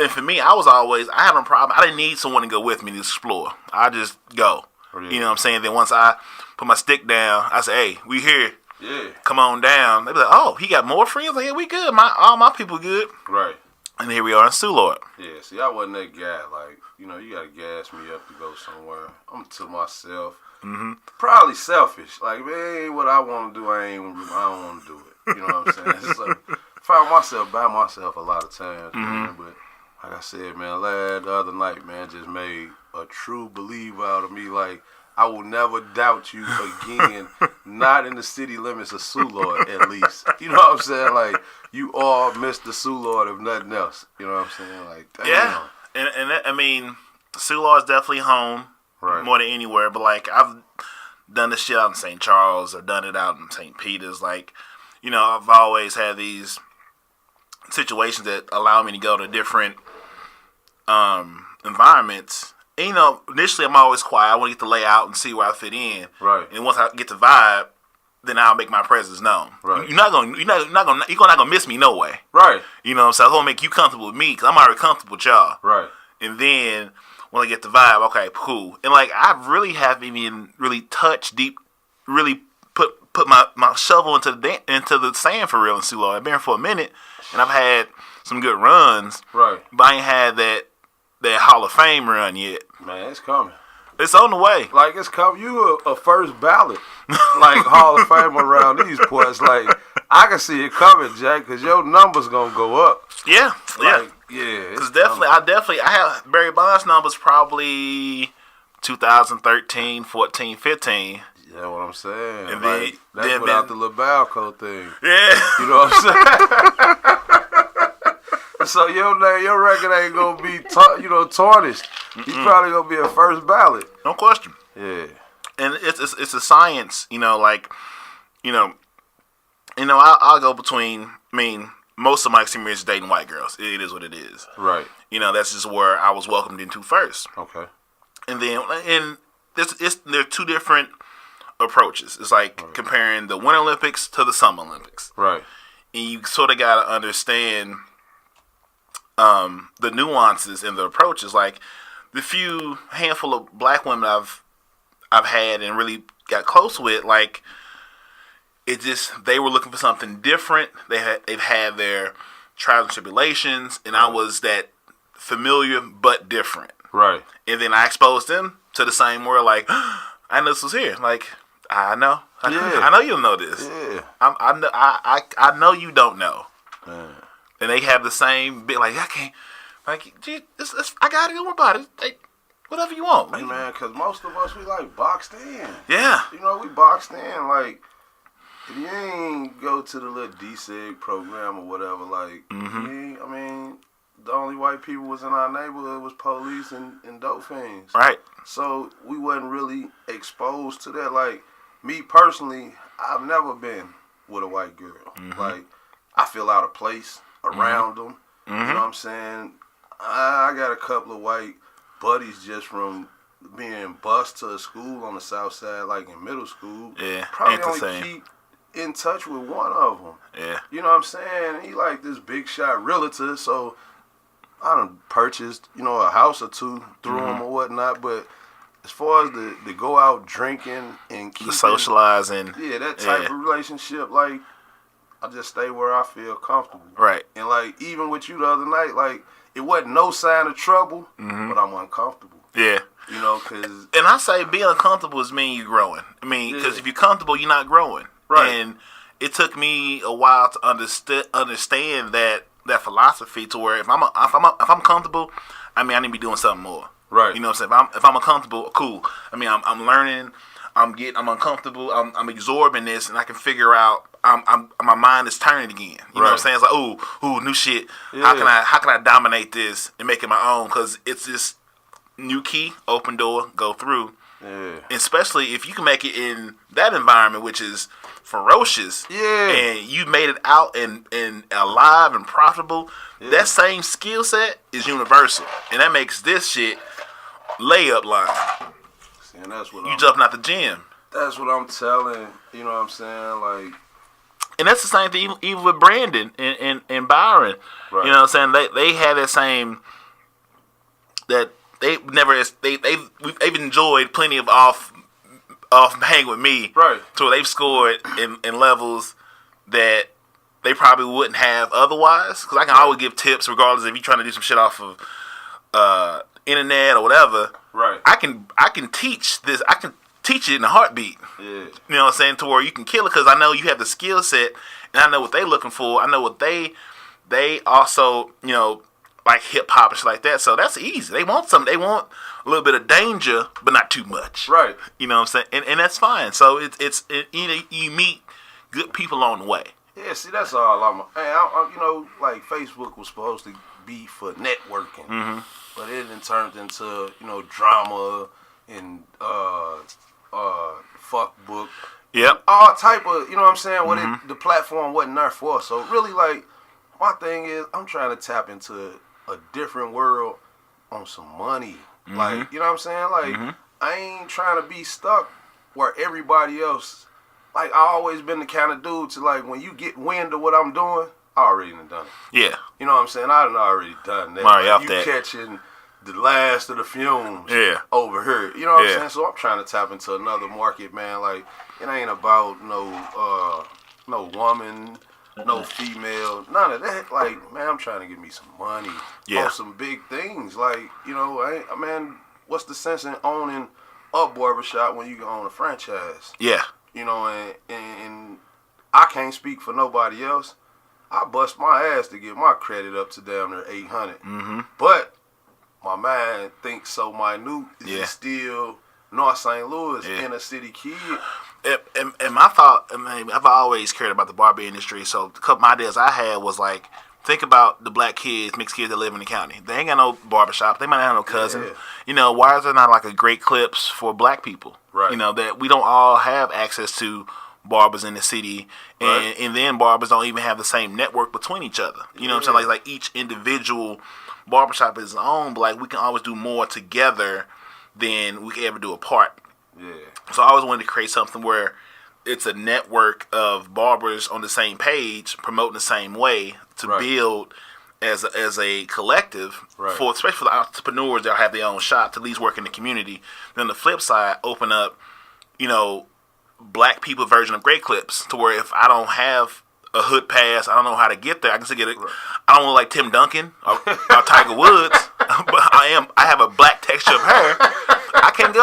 for me, I had no problem. I didn't need someone to go with me to explore. I just go. Oh, yeah. You know what I'm saying? Then once I put my stick down, I say, hey, we here. Yeah. Come on down. They be like, oh, he got more friends? Like, yeah, we good. All my people good. Right. And here we are in Sue Lord. Yeah, see, I wasn't that guy. Like, you got to gas me up to go somewhere. I'm to myself. Mm-hmm. Probably selfish. Like, man, what I want to do, I don't want to do it. You know what I'm saying? So, found myself by myself a lot of times, man. But like I said, man, the other night, man, just made a true believer out of me. Like, I will never doubt you again. Not in the city limits of Sue Lord, at least. You know what I'm saying? Like, you are Mr. Sue Lord, if nothing else. You know what I'm saying? Like, damn. Yeah, and that, I mean, Sue Lord is definitely home. Right. More than anywhere, but like I've done this shit out in St. Charles or done it out in St. Peter's. Like, I've always had these situations that allow me to go to different environments. And, initially I'm always quiet. I want to get the layout and see where I fit in. Right. And once I get the vibe, then I'll make my presence known. Right. You're not gonna miss me no way. Right. You know what I'm saying? I want to make you comfortable with me because I'm already comfortable with y'all. Right. And then when I get the vibe, okay, cool. And like I really haven't even really touched deep, really put my shovel into the sand for real in Sulo. I've been here for a minute, and I've had some good runs. Right. But I ain't had that Hall of Fame run yet. Man, it's coming. It's on the way. Like, it's coming. You a first ballot, like, Hall of Fame around these parts. Like, I can see it coming, Jack, because your number's going to go up. Yeah, like, yeah. Because I have Barry Bonds numbers probably 2013, 14, 15. Yeah, what I'm saying. And like, that's without the LaBalco thing. Yeah. You know what I'm saying? So your record ain't gonna be tarnished. He's probably gonna be a first ballot. No question. Yeah. And it's a science, like, I'll go between. I mean, most of my experience is dating white girls. It is what it is. Right. That's just where I was welcomed into first. Okay. And then there are two different approaches. It's like comparing the Winter Olympics to the Summer Olympics. Right. And you sort of got to understand the nuances in the approaches. Like the handful of black women I've had and really got close with, like they were looking for something different. They've had their trials and tribulations, and I was that familiar but different. Right. And then I exposed them to the same world. Like, I know this was here. Like, I know. I know you don't know this. Yeah. I know you don't know. Man. And they have the same bit. Like, I can't. Like, gee, I got it. Don't worry about it. Like, whatever you want. Hey, man, because most of us, we like boxed in. Yeah. We boxed in. Like, if you ain't go to the little DSEG program or whatever, like, the only white people was in our neighborhood was police and dope fiends. Right. So we wasn't really exposed to that. Like, me personally, I've never been with a white girl. Mm-hmm. Like, I feel out of place around them. Mm-hmm. You know what I'm saying? I got a couple of white buddies just from being bused to a school on the south side, like in middle school. Yeah, probably only keep in touch with one of them. Yeah. You know what I'm saying? He like this big shot realtor, so I done purchased, a house or two through him or whatnot, but as far as the go out drinking and keeping, the socializing, that type of relationship, like, I just stay where I feel comfortable. Right. And like, even with you the other night, like, it wasn't no sign of trouble, but I'm uncomfortable. Yeah. Because... And I say being uncomfortable is mean you're growing. I mean, because if you're comfortable, you're not growing. Right. And it took me a while to understand that philosophy to where if I'm comfortable, I need to be doing something more. Right. You know what I'm saying? If I'm uncomfortable, cool. I'm learning. I'm uncomfortable. I'm absorbing this, and I can figure out. My mind is turning again. You know what I'm saying? It's like, ooh, new shit. Yeah. How can I dominate this and make it my own? Because it's this new key, open door, go through. Yeah. Especially if you can make it in that environment, which is ferocious. Yeah. And you made it out and alive and profitable. Yeah. That same skill set is universal, and that makes this shit layup line. See, and that's what you jumping out the gym. That's what I'm telling. You know what I'm saying? Like. And that's the same thing even with Brandon and Byron. Right. You know what I'm saying? They had that same that they've enjoyed plenty of off hang with me. Right. So they've scored in levels that they probably wouldn't have otherwise. Because I can always give tips regardless if you're trying to do some shit off of internet or whatever. Right. I can teach this. I can teach it in a heartbeat. Yeah. You know what I'm saying? To where you can kill it because I know you have the skill set and I know what they looking for. I know what they also, like hip hop and shit like that. So that's easy. They want something. They want a little bit of danger, but not too much. Right. You know what I'm saying? And that's fine. So it's you meet good people along the way. Yeah, see, that's all like Facebook was supposed to be for networking, but it then turned into, drama and fuck book. Yep. All type of, what I'm saying, what the platform wasn't there for. So really, like, my thing is, I'm trying to tap into a different world on some money. Like, you know what I'm saying? Like, I ain't trying to be stuck where everybody else, like, I always been the kind of dude to, like, when you get wind of what I'm doing, I already done it. Yeah. You know what I'm saying? I done already done that. Like, you catching the last of the fumes over here. You know what I'm saying? So I'm trying to tap into another market, man. Like, it ain't about no woman, no female, none of that. Like, man, I'm trying to get me some money on some big things. Like, you know, man, what's the sense in owning a barbershop when you can own a franchise? Yeah. You know, and I can't speak for nobody else. I bust my ass to get my credit up to damn near 800. Mm-hmm. But my mind thinks so minute. It's still North St. Louis, inner city kid. And my thought, I mean, I've always cared about the barber industry. So a couple of ideas I had was like, think about the black kids, mixed kids that live in the county. They ain't got no barbershop. They might not have no cousin. Yeah. You know, why is there not like a great clips for black people? Right. You know, that we don't all have access to barbers in the city, and then barbers don't even have the same network between each other. You know what I'm saying? Like each individual barbershop is its own, but like we can always do more together than we can ever do apart. Yeah. So I always wanted to create something where it's a network of barbers on the same page, promoting the same way to build as a collective for, especially for the entrepreneurs that have their own shop to at least work in the community. Then on the flip side, open up, you know, black people version of Great Clips to where if I don't have a hood pass, I don't know how to get there. I can still get it. I don't look like Tim Duncan or Tiger Woods, but I have a black texture of hair. I can't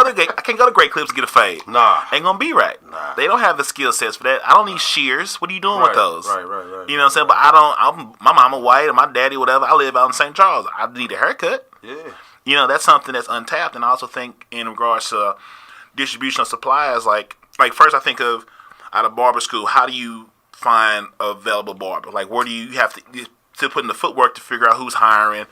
go to Great Clips and get a fade. Nah, ain't gonna be right. Nah. They don't have the skill sets for that. I don't need shears. What are you doing with those? Right. You know what I'm saying? But my mama white and my daddy whatever. I live out in St. Charles. I need a haircut. Yeah. You know, that's something that's untapped. And I also think in regards to distribution of supplies, like first I think of out of barber school, how do you find a available barber? Like where do you have to put in the footwork to figure out who's hiring?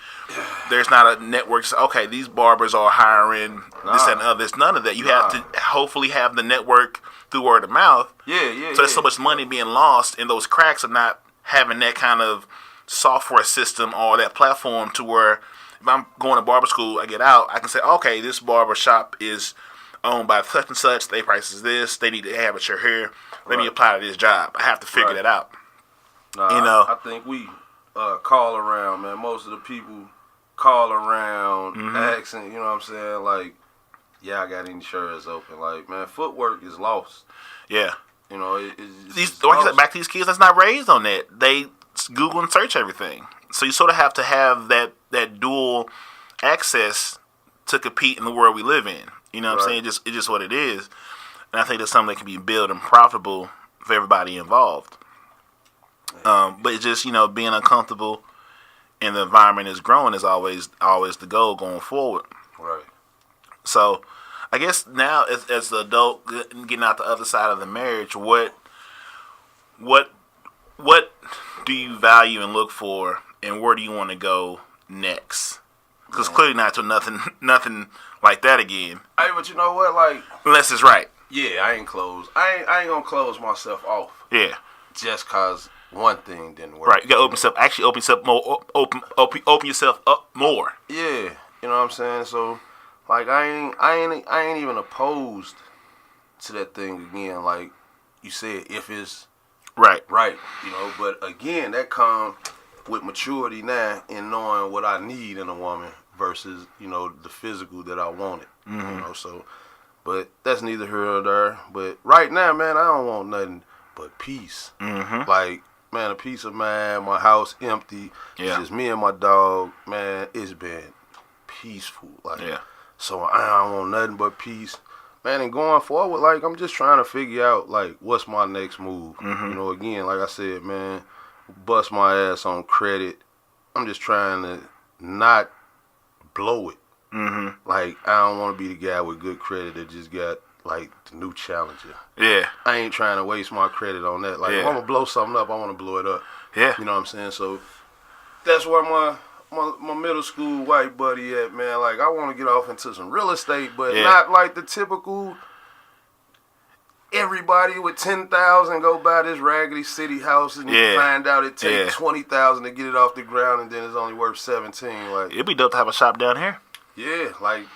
There's not a network to say, okay, these barbers are hiring this and other. There's none of that. You have to hopefully have the network through word of mouth. Yeah. So there's so much money being lost in those cracks of not having that kind of software system or that platform to where if I'm going to barber school, I get out, I can say, okay, this barber shop is owned by such and such. They prices this. They need to have it your hair. Let me apply to this job. I have to figure that out. Nah, you know, I think we call around, man. Most of the people call around, asking. You know what I'm saying? Like, yeah, I got insurance open. Like, man, footwork is lost. Yeah. You know, it's these like I said, back to these kids that's not raised on that. They Google and search everything. So you sort of have to have that dual access to compete in the world we live in. You know what I'm saying? It's just what it is. And I think that's something that can be built and profitable for everybody involved. But it's just, you know, being uncomfortable and the environment is growing is always the goal going forward. Right. So I guess now as the adult getting out the other side of the marriage, what do you value and look for, and where do you want to go next? Because clearly not to nothing like that again. Hey, but you know what? Like, unless it's right. Yeah, I ain't closed. I ain't gonna close myself off. Yeah. Just cause one thing didn't work. Right. You gotta open yourself. Actually, open yourself more. Open yourself up more. Yeah. You know what I'm saying? So, like, I ain't even opposed to that thing again. Like you said, if it's right. You know, but again, that comes with maturity now and knowing what I need in a woman versus, you know, the physical that I wanted. You know, so, but that's neither here nor there. But right now, man, I don't want nothing but peace. Like, man, a peace of mind, my house empty. Yeah. It's just me and my dog. Man, it's been peaceful. Like, so I don't want nothing but peace. Man, and going forward, like, I'm just trying to figure out, like, what's my next move. You know, again, like I said, man, bust my ass on credit. I'm just trying to not blow it. Like, I don't want to be the guy with good credit that just got, like, the new Challenger. Yeah. I ain't trying to waste my credit on that. Like, if I'm going to blow something up, I want to blow it up. Yeah. You know what I'm saying? So, that's where my middle school white buddy at, man. Like, I want to get off into some real estate, but not like the typical everybody with 10,000 go buy this raggedy city house and you find out it takes 20,000 to get it off the ground and then it's only worth 17. Like, it'd be dope to have a shop down here. Yeah, like,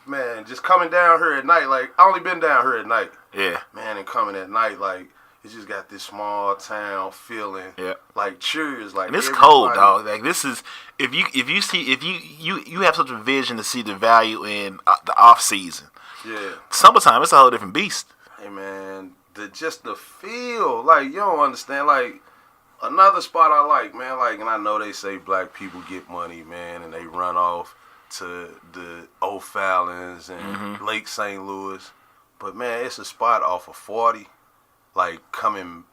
man, just coming down here at night, like, I only been down here at night. Yeah. Man, and coming at night, like, It just got this small town feeling. Yeah. Like cheers, like and it's cold, dog. Like this is if you have such a vision to see the value in the off season. Yeah. Summertime, it's a whole different beast. Hey man, the feel, like you don't understand. Like another spot I like, man. Like, and I know they say black people get money, man, and they run off to the O'Fallons and Lake St. Louis, but man, it's a spot off of 40. Like coming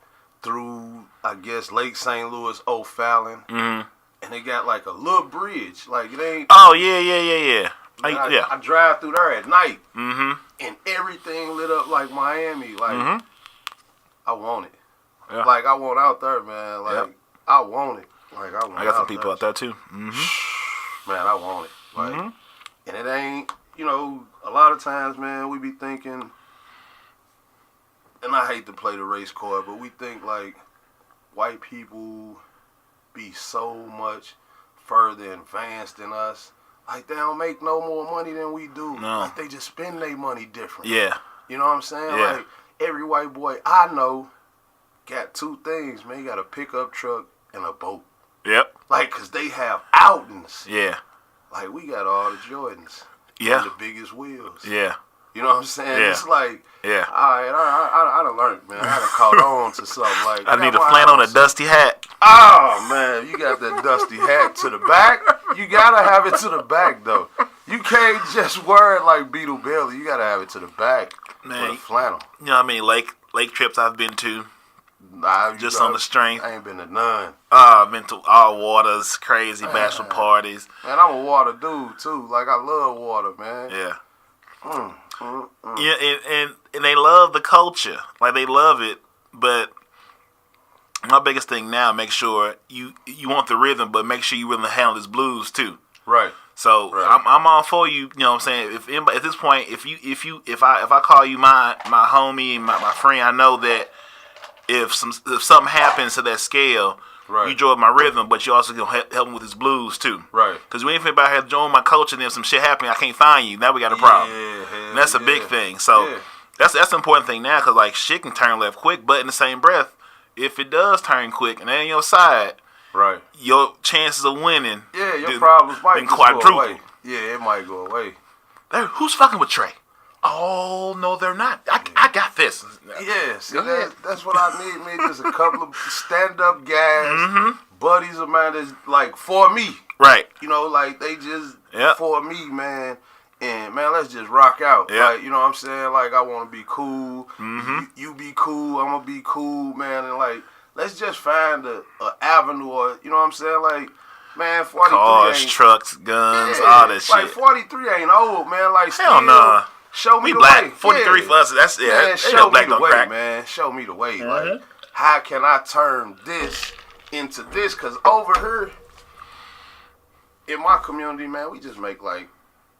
through, I guess, Lake St. Louis, O'Fallon, and they got like a little bridge. Like it ain't. Oh yeah. I drive through there at night, and everything lit up like Miami. Like I want it. Yeah. Like I want out there, man. Like I want it. Like I got some people out there too. Man, I want it. Like, and it ain't. You know, a lot of times, man, we be thinking. And I hate to play the race card, but we think like white people be so much further advanced than us. Like they don't make no more money than we do. No. Like they just spend their money different. Yeah. You know what I'm saying? Yeah. Like every white boy I know got two things, man. You got a pickup truck and a boat. Yep. Like, cause they have outings. Yeah. Like we got all the Jordans. Yeah. And the biggest wheels. Yeah. You know what I'm saying? Yeah. It's like, yeah. All right, I done learned, man. I done caught on to something. Like I need a flannel on a dusty hat. Oh, man, you got that dusty hat to the back. You got to have it to the back, though. You can't just wear it like Beetle Bailey. You got to have it to the back with a flannel. You know what I mean? Lake trips I've been to. Just on the strength. I ain't been to none. I've been to all waters, crazy bachelor parties. Man, I'm a water dude, too. Like, I love water, man. Yeah. Yeah, and they love the culture. Like, they love it. But my biggest thing now, make sure you want the rhythm, but make sure you willing to handle this blues, too. Right. So I'm all for you. You know what I'm saying? If anybody, at this point, if I call you my homie, my friend, I know that if something happens to that scale, you join my rhythm, but you also gonna help him with his blues too. Right. Because we ain't finna about here join my culture, and then if some shit happen, I can't find you. Now we got a problem. Yeah, and that's a big thing. So that's the important thing now, because like shit can turn left quick, but in the same breath, if it does turn quick and they on your side, right, your chances of winning, your problems might just quadruple. Go away. Yeah, it might go away. Who's fucking with Trey? Oh no, they're not. I got this. Yeah, see, that's what I need, man. Just a couple of stand-up guys, buddies of mine that's like for me. Right. You know, like they just for me, man. And man, let's just rock out. Yeah. Like, you know what I'm saying? Like I want to be cool. You be cool. I'm gonna be cool, man. And like, let's just find a avenue, or you know what I'm saying? Like, man, 43 cars, trucks, guns, all that shit. Like 43 ain't old, man. Like hell no. Show me the black. way. 43 for us. That's man, show me the way, man. Show me the way. Like, how can I turn this into this? Cause over here in my community, man, we just make like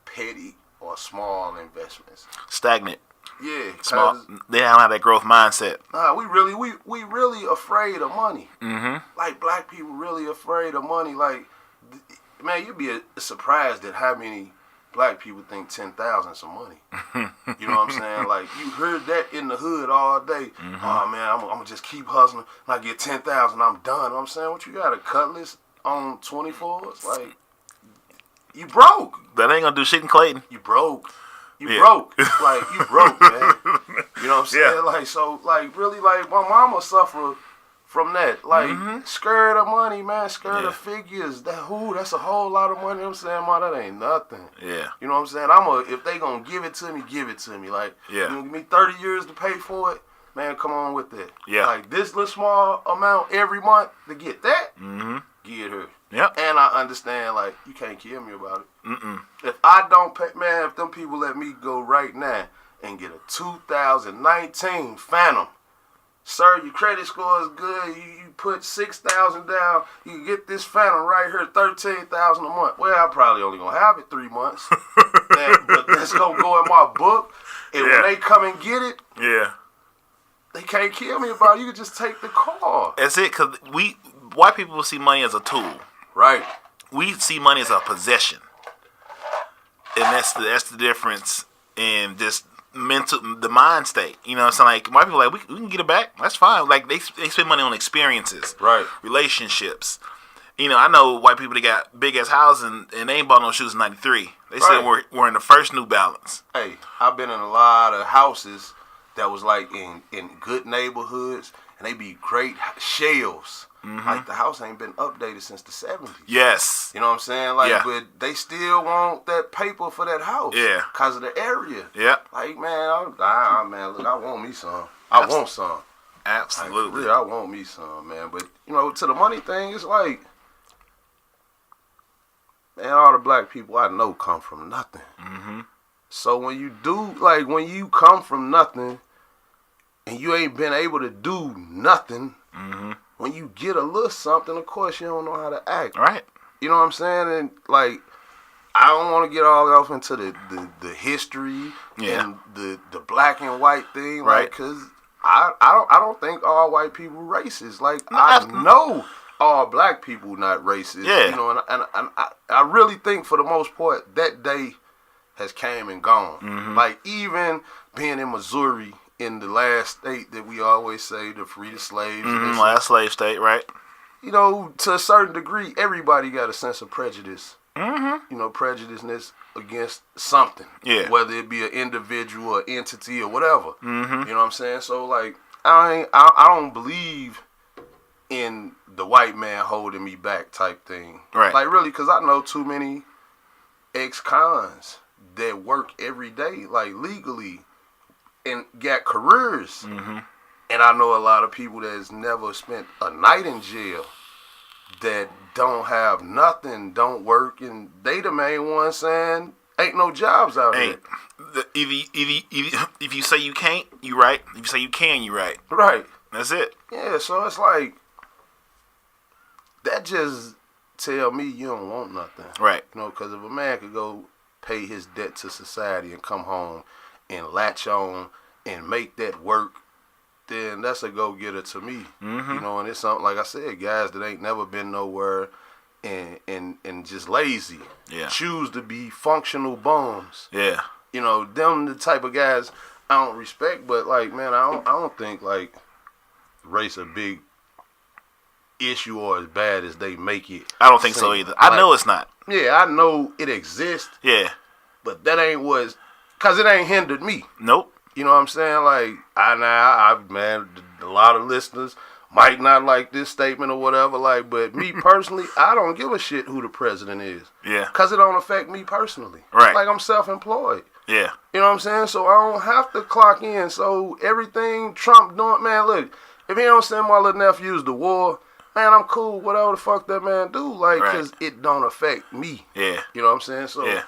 petty or small investments. Stagnant. Yeah, small. They don't have that growth mindset. Nah, we really afraid of money. Like black people really afraid of money. Like, man, you'd be surprised at how many black people think 10,000 is some money. You know what I'm saying? Like, you heard that in the hood all day. Oh man, I'm gonna just keep hustling. When I get 10,000, I'm done. I'm saying, what you got, a cutlass on 24s? Like, you broke. That ain't gonna do shit in Clayton. You broke. You broke. Like, you broke, man. You know what I'm saying? Like, so, like, really, like, my mama suffered from that. Like, scared of money, man. Scared of figures. That's a whole lot of money. You know what I'm saying, ma, that ain't nothing. Yeah. You know what I'm saying? If they gonna give it to me, give it to me. Like, you gonna give me 30 years to pay for it, man, come on with that. Yeah. Like, this little small amount every month to get that, get her. Yep. And I understand, like, you can't kill me about it. If I don't pay, man, if them people let me go right now and get a 2019 Phantom, sir, your credit score is good. You put 6,000 down. You can get this Phantom right here, 13,000 a month. Well, I'm probably only gonna have it 3 months, but that's gonna go in my book. And when they come and get it, they can't kill me about it. You can just take the car. That's it, because white people see money as a tool. Right. We see money as a possession. And that's the difference in just the mind state. You know what I'm saying? Like, white people are like, we can get it back. That's fine. Like, they spend money on experiences. Right. Relationships. You know, I know white people that got big-ass houses and they ain't bought no shoes in 93. They said we're in the first New Balance. Hey, I've been in a lot of houses that was like in good neighborhoods, and they be great shells. Mm-hmm. Like, the house ain't been updated since the 70s. Yes. You know what I'm saying? Like, but they still want that paper for that house. Yeah. Because of the area. Yeah. Like, man, man, look, I want me some. I want some. Absolutely. Like, I want me some, man. But, you know, to the money thing, it's like, man, all the black people I know come from nothing. Mm-hmm. So when you come from nothing and you ain't been able to do nothing, mm-hmm. when you get a little something, of course you don't know how to act. Right. You know what I'm saying? And, like, I don't want to get all off into the history and the black and white thing, right? Because I don't think all white people racist. Like, I know all black people not racist. Yeah. You know, and I really think for the most part that day has came and gone. Mm-hmm. Like, even being in Missouri, in the last state that we always say to free the slaves. Mm-hmm. Last slave state, right? You know, to a certain degree, everybody got a sense of prejudice. Mm-hmm. You know, prejudiceness against something. Yeah. Whether it be an individual or entity or whatever. Mm-hmm. You know what I'm saying? So, like, I don't believe in the white man holding me back type thing. Right. Like, really, because I know too many ex-cons that work every day, like, legally, and got careers. Mm-hmm. And I know a lot of people that's never spent a night in jail that don't have nothing, don't work, and they the main ones saying ain't no jobs out here. If you say you can't, you right. If you say you can, you right. Right. That's it. Yeah, so it's like, that just tell me you don't want nothing. Right. You know, because if a man could go pay his debt to society and come home and latch on and make that work, then that's a go-getter to me. Mm-hmm. You know, and it's something, like I said, guys that ain't never been nowhere and just lazy. Yeah. Choose to be functional bums. Yeah. You know, them the type of guys I don't respect, but, like, man, I don't think, like, race a big issue or as bad as they make it. I don't think so either. I know it's not. Yeah, I know it exists. Yeah. But that ain't what's, because it ain't hindered me. Nope. You know what I'm saying? Like, man, a lot of listeners might not like this statement or whatever, like, but me personally, I don't give a shit who the president is. Yeah. Because it don't affect me personally. Right. Like, I'm self-employed. Yeah. You know what I'm saying? So I don't have to clock in. So everything Trump doing, man, look, if he don't send my little nephews to war, man, I'm cool, whatever the fuck that man do, like, because it don't affect me. Yeah. You know what I'm saying? So, yeah.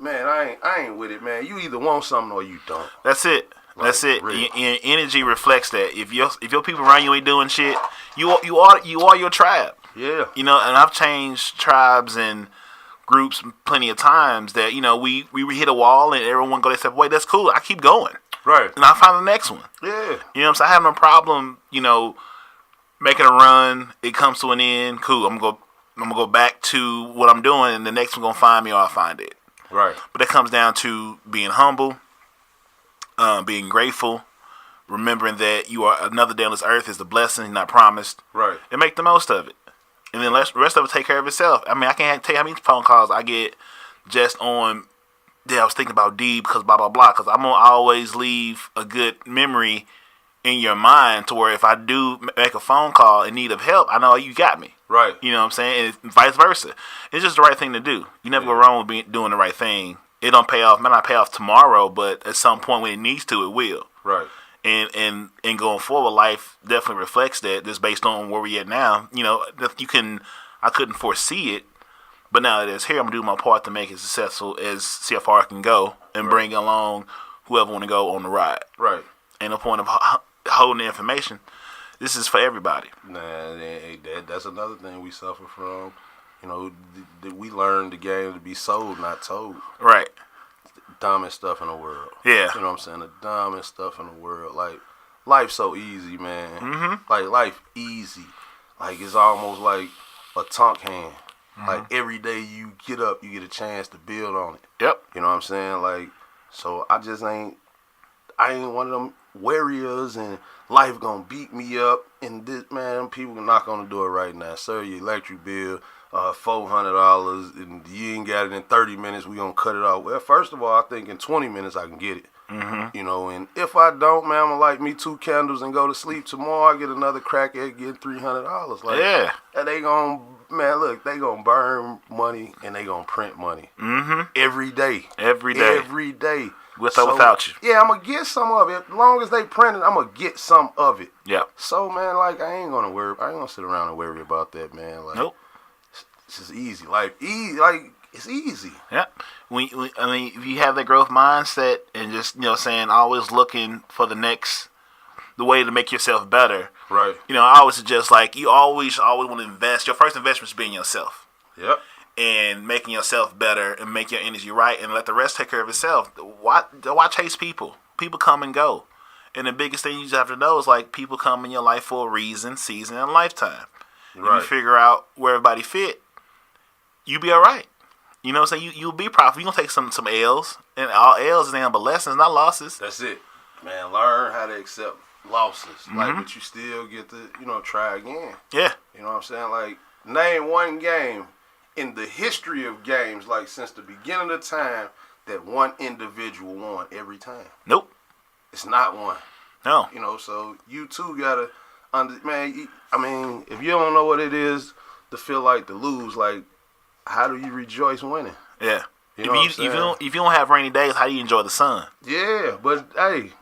Man, I ain't with it, man. You either want something or you don't. That's it. Like, that's it. Really. Your energy reflects that. If your people around you ain't doing shit, you are your tribe. Yeah. You know, and I've changed tribes and groups plenty of times that, you know, we hit a wall and everyone go their separate way. That's cool. I keep going. Right. And I find the next one. Yeah. You know what I'm saying? I have no problem, you know, making a run. It comes to an end. Cool. I'm gonna go back to what I'm doing, and the next one gonna find me or I'll find it. Right. But it comes down to being humble, being grateful, remembering that you are another day on this earth is a blessing, not promised. Right. And make the most of it. And then the rest of it take care of itself. I mean, I can't tell you how many phone calls I get just on, I was thinking about D because blah, blah, blah. Because I'm going to always leave a good memory in your mind to where if I do make a phone call in need of help, I know you got me. Right. You know what I'm saying? And vice versa. It's just the right thing to do. You never go wrong with doing the right thing. It don't pay off. Might not pay off tomorrow, but at some point when it needs to, it will. Right. And going forward, life definitely reflects that. Just based on where we at now. You know, I couldn't foresee it, but now that it's here, I'm gonna do my part to make it successful as CFR can go and bring along whoever want to go on the ride. Right. And the point of holding the information, this is for everybody. Nah, that's another thing we suffer from. You know, we learned the game to be sold, not told. Right. Dumbest stuff in the world. Yeah. You know what I'm saying? The dumbest stuff in the world. Like, life's so easy, man. Mm-hmm. Like, life easy. Like, it's almost like a tonk hand. Mm-hmm. Like, every day you get up, you get a chance to build on it. Yep. You know what I'm saying? Like, so I just ain't I ain't one of them warriors and life gonna beat me up. And this, man, people are not gonna do it right now. Sir, your electric bill, $400, and you ain't got it in 30 minutes, we gonna cut it off. Well, first of all, I think in 20 minutes I can get it. Mm-hmm. You know, and if I don't, man, I'm gonna light me 2 candles and go to sleep. Tomorrow I get another crack at getting $300. Like, yeah. And they gonna, man, look, they gonna burn money and they gonna print money. Mm-hmm. Every day. Every day. Every day. With or without you. Yeah, I'm gonna get some of it. As long as they print it, I'm gonna get some of it. Yeah. So, man, like, I ain't gonna sit around and worry about that, man. Like, nope. It's just easy. Like, it's easy. Yeah. I mean, if you have that growth mindset and just, saying always looking for the way to make yourself better. Right. I always suggest, like, you always want to invest. Your first investment is being yourself. Yep. And making yourself better and make your energy right and let the rest take care of itself. Why chase people? People come and go. And the biggest thing you just have to know is, like, people come in your life for a reason, season, and lifetime. Right. If you figure out where everybody fit, you be all right. You know what I'm saying? You'll be profitable. You're going to take some L's. And all L's is nothing but lessons, not losses. That's it. Man, learn how to accept losses. Mm-hmm. Like, but you still get to, try again. Yeah. You know what I'm saying? Like, name one game in the history of games, like, since the beginning of time, that one individual won every time. Nope. It's not one. No. So you too got to, if you don't know what it is to feel like to lose, like, how do you rejoice winning? Yeah. If you don't have rainy days, how do you enjoy the sun? Yeah, but hey,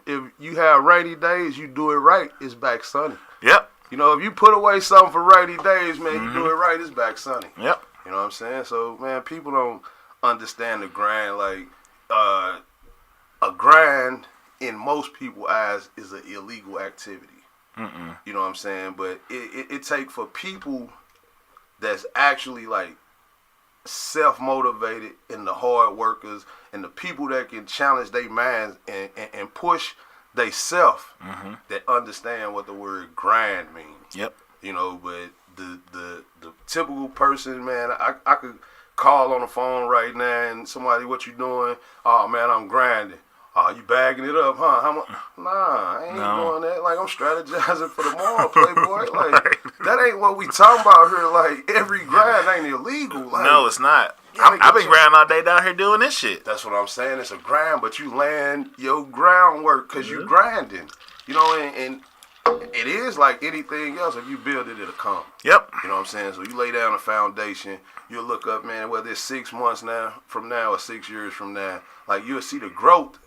if you have rainy days, you do it right, it's back sunny. Yep. If you put away something for rainy days, man, you do it right, it's back sunny. Yep. You know what I'm saying? So, man, people don't understand the grind. Like, a grind in most people's eyes is an illegal activity. Mm-mm. You know what I'm saying? But it take for people that's actually, like, self-motivated and the hard workers and the people that can challenge their minds and push they self that understand what the word grind means. Yep. But the typical person, man, I could call on the phone right now and somebody, what you doing? Oh, man, I'm grinding. Oh, you bagging it up, huh? Nah, I ain't doing that. Like, I'm strategizing for tomorrow, playboy. Like, that ain't what we talking about here. Like, every grind ain't illegal. Like, no, it's not. I've been grinding all day down here doing this shit. That's what I'm saying. It's a grind, but you land your groundwork because you grinding. And it is like anything else. If you build it, it'll come. Yep. You know what I'm saying? So you lay down a foundation. You'll look up, man, whether it's 6 months from now or 6 years from now, like, you'll see the growth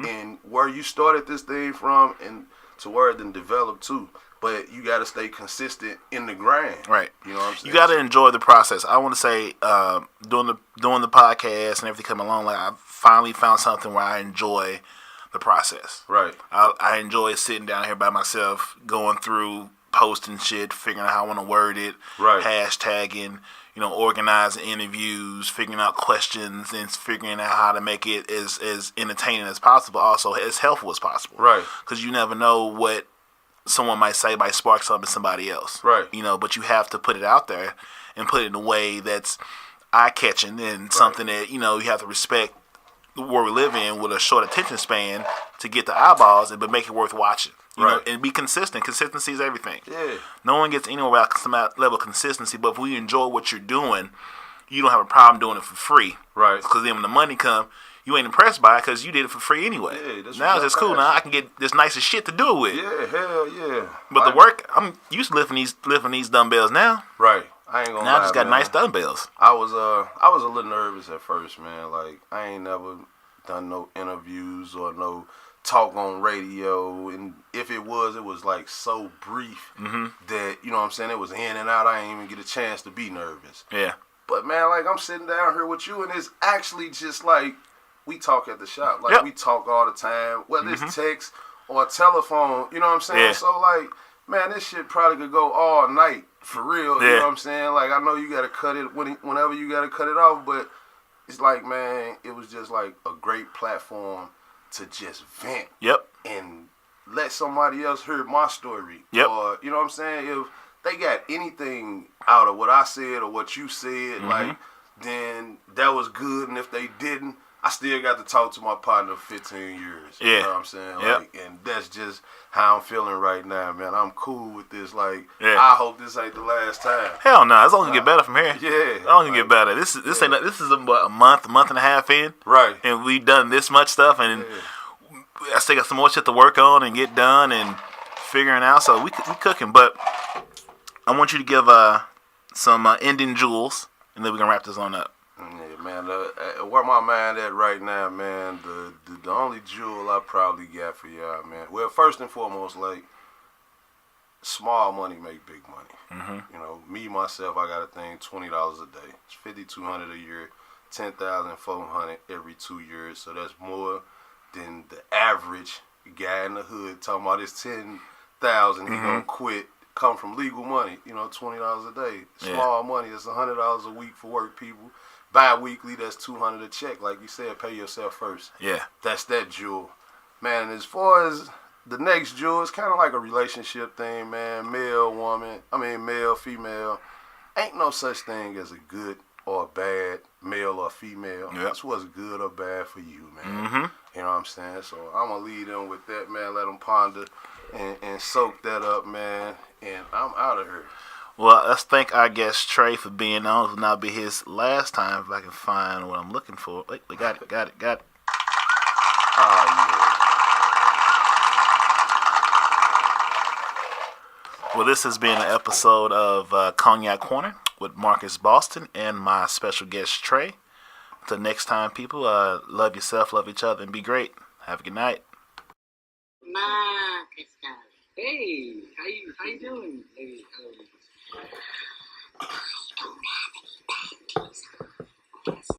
in where you started this thing from and to where it then developed to. But you got to stay consistent in the grind. Right. You know what I'm saying? You got to enjoy the process. I want to say, doing the podcast and everything coming along, like, I finally found something where I enjoy the process. Right. I enjoy sitting down here by myself, going through, posting shit, figuring out how I want to word it, right. Hashtagging, organizing interviews, figuring out questions, and figuring out how to make it as entertaining as possible, also as helpful as possible. Right. Because you never know what someone might say might spark something in somebody else. Right. But you have to put it out there and put it in a way that's eye-catching and something that, you have to respect where we live in with a short attention span to get the eyeballs, but make it worth watching. You know, and be consistent. Consistency is everything. Yeah. No one gets anywhere without some level of consistency, but if we enjoy what you're doing, you don't have a problem doing it for free. Right. Because then when the money comes, you ain't impressed by it because you did it for free anyway. Yeah, now it's just cool. Now I can get this nicer shit to do it with. Yeah, hell yeah. But the work, I'm used to lifting these dumbbells now. Right. I ain't gonna lie, I just got nice dumbbells. I was a little nervous at first, man. Like, I ain't never done no interviews or no talk on radio, and if it was like so brief that, you know what I'm saying, it was in and out. I ain't even get a chance to be nervous. Yeah. But, man, like, I'm sitting down here with you, and it's actually just like we talk at the shop. Like, we talk all the time, whether it's text or telephone, you know what I'm saying? Yeah. So, like, man, this shit probably could go all night, for real, you know what I'm saying? Like, I know you got to cut it whenever you got to cut it off, but it's like, man, it was just like a great platform to just vent. Yep. And let somebody else hear my story. Yep. Or, you know what I'm saying? If they got anything out of what I said or what you said, like, then that was good. And if they didn't, I still got to talk to my partner for 15 years. Yeah. You know what I'm saying? Like, and that's just how I'm feeling right now, man. I'm cool with this. Like, I hope this ain't the last time. Hell no, it's only gonna get better from here. Yeah. It's only gonna get better. This is a month and a half in. Right. And we've done this much stuff, and I still got some more shit to work on and get done and figuring out. So we cooking, but I want you to give some ending jewels, and then we can wrap this on up. Yeah, man. Where my mind at right now, man, the only jewel I probably got for y'all, man. Well, first and foremost, like, small money make big money. Mm-hmm. You know, me, myself, I got a thing, $20 a day. It's $5,200 a year, $10,400 every 2 years. So that's more than the average guy in the hood talking about this $10,000 he gonna quit. Come from legal money, you know, $20 a day. Small money, it's $100 a week for work people. Bi-weekly, that's $200 a check. Like you said, pay yourself first. Yeah. That's that jewel. Man, as far as the next jewel, it's kind of like a relationship thing, man. Male, female. Ain't no such thing as a good or a bad male or female. Yep. That's what's good or bad for you, man. Mm-hmm. You know what I'm saying? So I'm going to lead them with that, man. Let them ponder and soak that up, man. And I'm out of here. Well, let's thank our guest Trey for being on. It will now be his last time if I can find what I'm looking for. Wait, we got it. Oh, yeah. Well, this has been an episode of Cognac Corner with Marcus Boston and my special guest Trey. Until next time, people, love yourself, love each other, and be great. Have a good night. Marcus, darling. Hey, how you doing? Hey, I don't have any bad news.